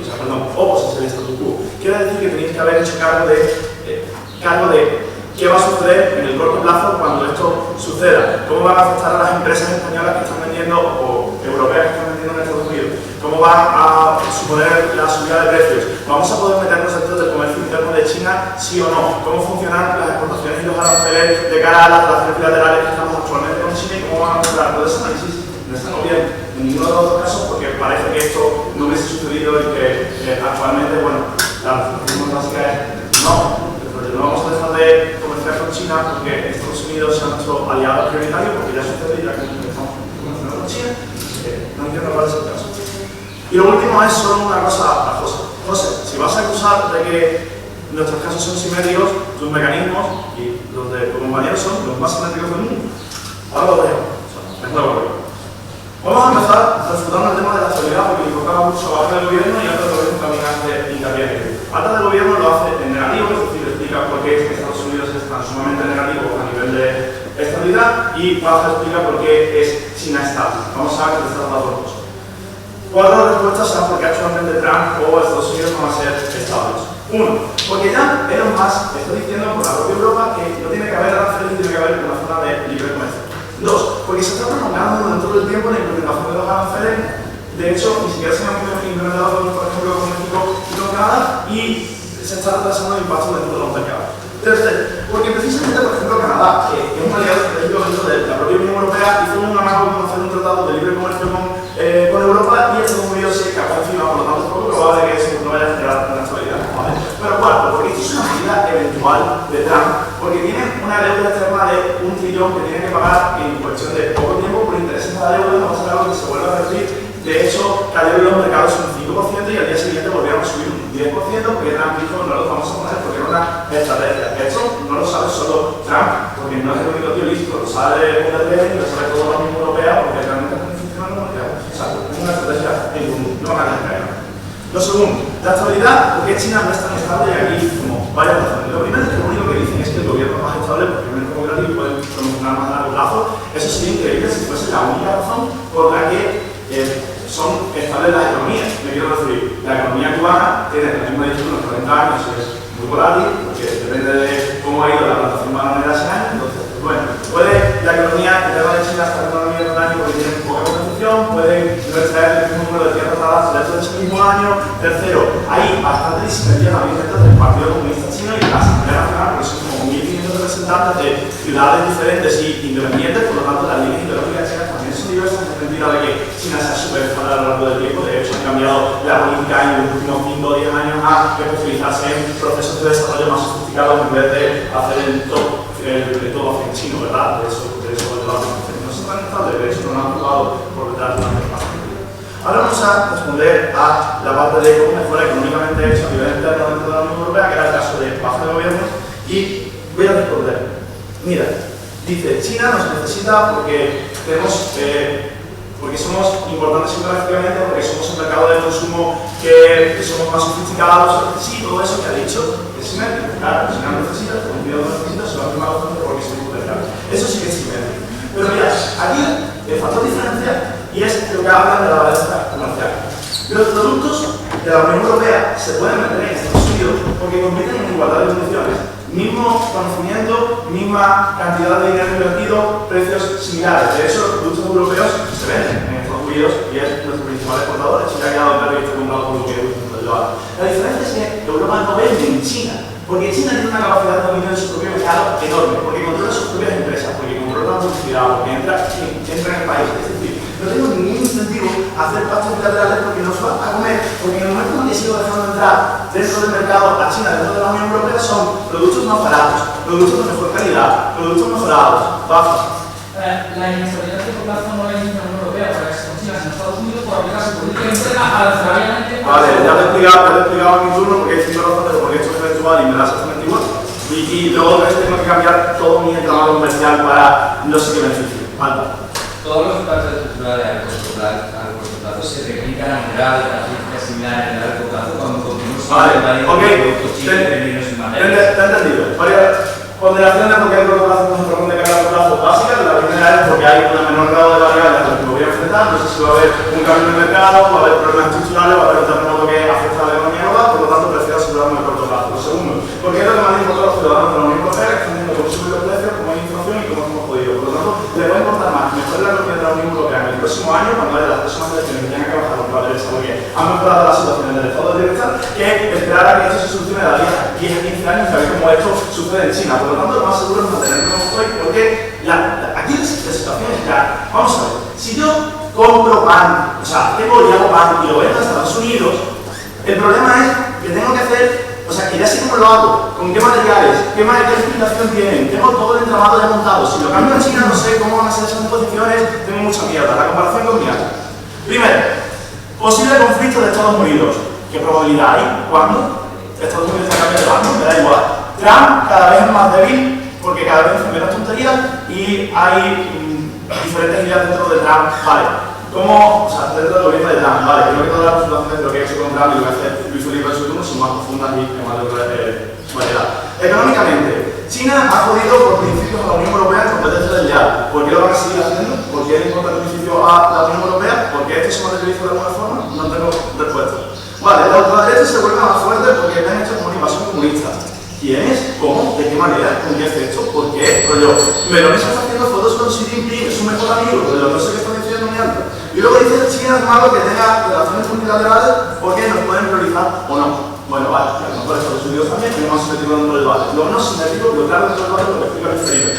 opos en el statu quo. Quiere decir que tenéis que haber hecho cargo de qué va a suceder en el corto plazo cuando esto suceda. Cómo van a afectar a las empresas españolas que están vendiendo o europeas que están vendiendo en Estados Unidos. Cómo va a suponer la subida de precios. Vamos a poder meternos dentro del comercio interno de China, sí o no. Cómo funcionan las exportaciones y los aranceles de cara a las relaciones bilaterales que estamos actualmente con China y cómo van a mejorar. Todo ese análisis no está bien en ninguno de los dos casos porque parece que esto no hubiese sucedido y que actualmente, bueno, la respuesta básica es no. No vamos a dejar de comerciar con China porque Estados Unidos sea nuestro aliado prioritario, porque ya sucede ya que estamos comerciando con China, no entiendo cuál es el caso. Y lo último es solo una cosa a José. José, si vas a acusar de que nuestros casos son simétricos, tus mecanismos y los de tu compañero son los más simétricos del mundo. Ahora lo dejo. Vamos a empezar refutando el tema de la estabilidad porque le tocaba mucho a parte del gobierno y antes del gobierno también hace hincapié. Parte del gobierno lo hace en negativo, es decir, explica por qué Estados Unidos es tan sumamente negativo a nivel de estabilidad y Baja explica por qué es China estable. Vamos a contestar las dos cosas. 4 respuestas a por qué actualmente Trump o Estados Unidos van a ser estables. 1. Porque ya Elon Musk está diciendo por la propia Europa que no tiene que haber aranceles y tiene que haber una zona de libre comercio. 2. Porque se está prolongando dentro del tiempo la implementación de los aranceles. De hecho, ni siquiera se han implementado, por ejemplo, con México y con Canadá y se está retrasando el impacto dentro de los mercados. Tercero, porque precisamente, por ejemplo, Canadá, que es un aliado estratégico dentro de la propia Unión Europea, hizo un amago con hacer un tratado de libre comercio con Europa y Estados Unidos se escapó encima, por lo tanto es poco probable que eso no vaya a generar una estabilidad. ¿Vale? Pero cuarto, porque esto es una medida eventual de Trump, porque tiene una deuda externa de $1 trillón que tiene que pagar en cuestión de poco tiempo por intereses de la deuda, no va a ser algo que se vuelva a repetir. De hecho, cayó en los mercados un 5% y al día siguiente volvieron a subir un 10% porque Trump dijo no los vamos a poner porque era una estrategia. Eso no lo sabe solo Trump, porque no es el único tío listo, lo sabe Bundesbank y lo sabe toda la Unión Europea porque realmente están funcionando los mercados. O sea, es una estrategia en común, no van a caer. Lo segundo, la estabilidad, porque China no es tan estable y aquí como varias razones. Lo primero es que lo único que dicen es que el gobierno es más estable porque el gobierno invertir y pueden promocionar más a largo plazo. Eso sería increíble si fuese la única razón por la que son estables las economías. Me quiero referir, la economía cubana tiene la misma distribución de unos 40 años, es muy volátil, porque depende de cómo ha ido la plantación bananera ese año. Entonces, bueno, puede la economía que tenga de China hasta la economía de un año porque tiene poca construcción, puede extraer el mismo número de tierras raras dentro de ese mismo año. Tercero, hay bastante disimetría también dentro del Partido Comunista Chino y de la Asamblea Nacional, porque son como 1.500 representantes de ciudades diferentes y independientes, por lo tanto las líneas ideológicas chinas también son diversas en el sentido de que China se ha superado a lo largo del tiempo. De hecho, han cambiado la política en los últimos 5 o 10 años a especializarse en procesos de desarrollo más sofisticados en vez de hacer el todo hacia el chino, ¿verdad? De eso no se están estables, de hecho no lo han jugado por detrás durante el pasado. Ahora vamos a responder a la parte de cómo mejora económicamente eso a nivel interno dentro de la Unión Europea, que era el caso de baja de gobierno, y voy a responder. Mira, dice, China nos necesita porque somos importantes geográficamente, porque somos un mercado de consumo que somos más sofisticados. Sí, todo eso que ha dicho es simétrico. Claro, China nos necesita, el Unión nos necesita, se lo ha firmado porque somos potenciales. Eso sí que es simétrico. Pero mira, aquí el factor diferencial, y es lo que hablan de la balanza comercial. Los productos de la Unión Europea se pueden meter en Estados Unidos porque compiten en igualdad de condiciones. Mismo conocimiento, misma cantidad de dinero invertido, precios similares. De hecho, los productos europeos se venden en Estados Unidos y es nuestro principal exportador. Eso ya ha quedado claro y está comprado por lo que la diferencia es que Europa no vende en China, porque China tiene una capacidad de dominio de su propio mercado enorme, porque controla sus propias empresas, porque controla la publicidad, porque entra en el país. Es decir, no tengo ningún incentivo a hacer pactos bilaterales porque nos va a comer, porque en el momento en que sigo dejando entrar dentro del mercado a China, dentro de la Unión Europea, son productos más baratos, productos de mejor calidad, productos mejorados, bajos. La inestabilidad de plazo no la inicia la Unión Europea para que se consiga en Estados Unidos por aplicar su política interna arbitrariamente. Vale, ya te he explicado en mi turno porque hay 5 razones, porque esto es eventual y me das exactamente igual. Y luego tengo que cambiar todo mi entramado comercial para no sé qué beneficio. Falta. Todos los pactos de estructura de corto plazo se replican a generar características similares en el largo plazo cuando continuamos productos chinos vendidos sin materia. Te he entendido. Varias ponderaciones porque hay corto plazo con otro de largo plazo básicas. La primera es porque hay un menor grado de variables a las que me voy a enfrentar. No sé si va a haber un cambio en el mercado, va a haber problemas estructurales, va a haber un terremoto que afecta a la economía global, por lo tanto prefiero asegurarme a corto plazo. Lo segundo, porque es lo que más importa a los ciudadanos de la Unión Europea, que están viendo cómo suben los precios, cómo hay inflación y cómo hemos podido. Por lo tanto, les va a importar más mejorar la economía de la Unión Europea en el próximo año, cuando haya las próximas elecciones que tengan que bajar los padres, porque han mejorado la situación en el Estado de Bienestar, que esperar a que esto se solucione a 10 a 15 años, que a ver cómo esto sucede en China. Por lo tanto, lo más seguro es mantener como estoy, porque aquí la situación es clara. Vamos a ver, si yo compro pan, o sea, tengo y hago pan y lo vendo a Estados Unidos, el problema es que tengo que hacer, o sea, que ya sé cómo lo hago, con qué materiales, qué explicación tienen, tengo todo el entramado ya montado. Si lo cambio en China no sé cómo van a ser esas imposiciones, tengo mucha mierda. La comparación con China. Primero, posible conflicto de Estados Unidos. ¿Qué probabilidad hay? ¿Cuándo? Estados Unidos está cambiando de bando, me da igual. Trump cada vez es más débil porque cada vez hace menos tonterías y hay diferentes ideas dentro de Trump. Vale. ¿Cómo? O sea, dentro del gobierno de Trump, vale. Creo que todas las situaciones de lo que he hecho con Trump y lo que hace Luis Felipe en su turno son más profundas y más de variedad. Económicamente, China ha jodido por principios a la Unión Europea en competencia desleal. ¿Por qué lo van a seguir haciendo? ¿Por qué le importa el principio a la Unión Europea? ¿Por qué esto se materializa de alguna forma? No tengo respuesta. Vale, la ultraderecha se vuelve más fuerte porque me han hecho como una invasión comunista. ¿Quién es? ¿Cómo? ¿De qué manera? ¿Con qué efecto? ¿Por qué? Rollo, Meloni está haciendo fotos con Xi Jinping, es su mejor amigo, rollo, no sé qué está diciendo ni algo. Y luego dice China es malo que tenga relaciones multilaterales porque nos pueden priorizar o no. Bueno, vale, a lo mejor Estados Unidos también, pero más simétrico dentro del debate. Lo no simétrico, lo claro dentro del debate, lo que explica el Felipe.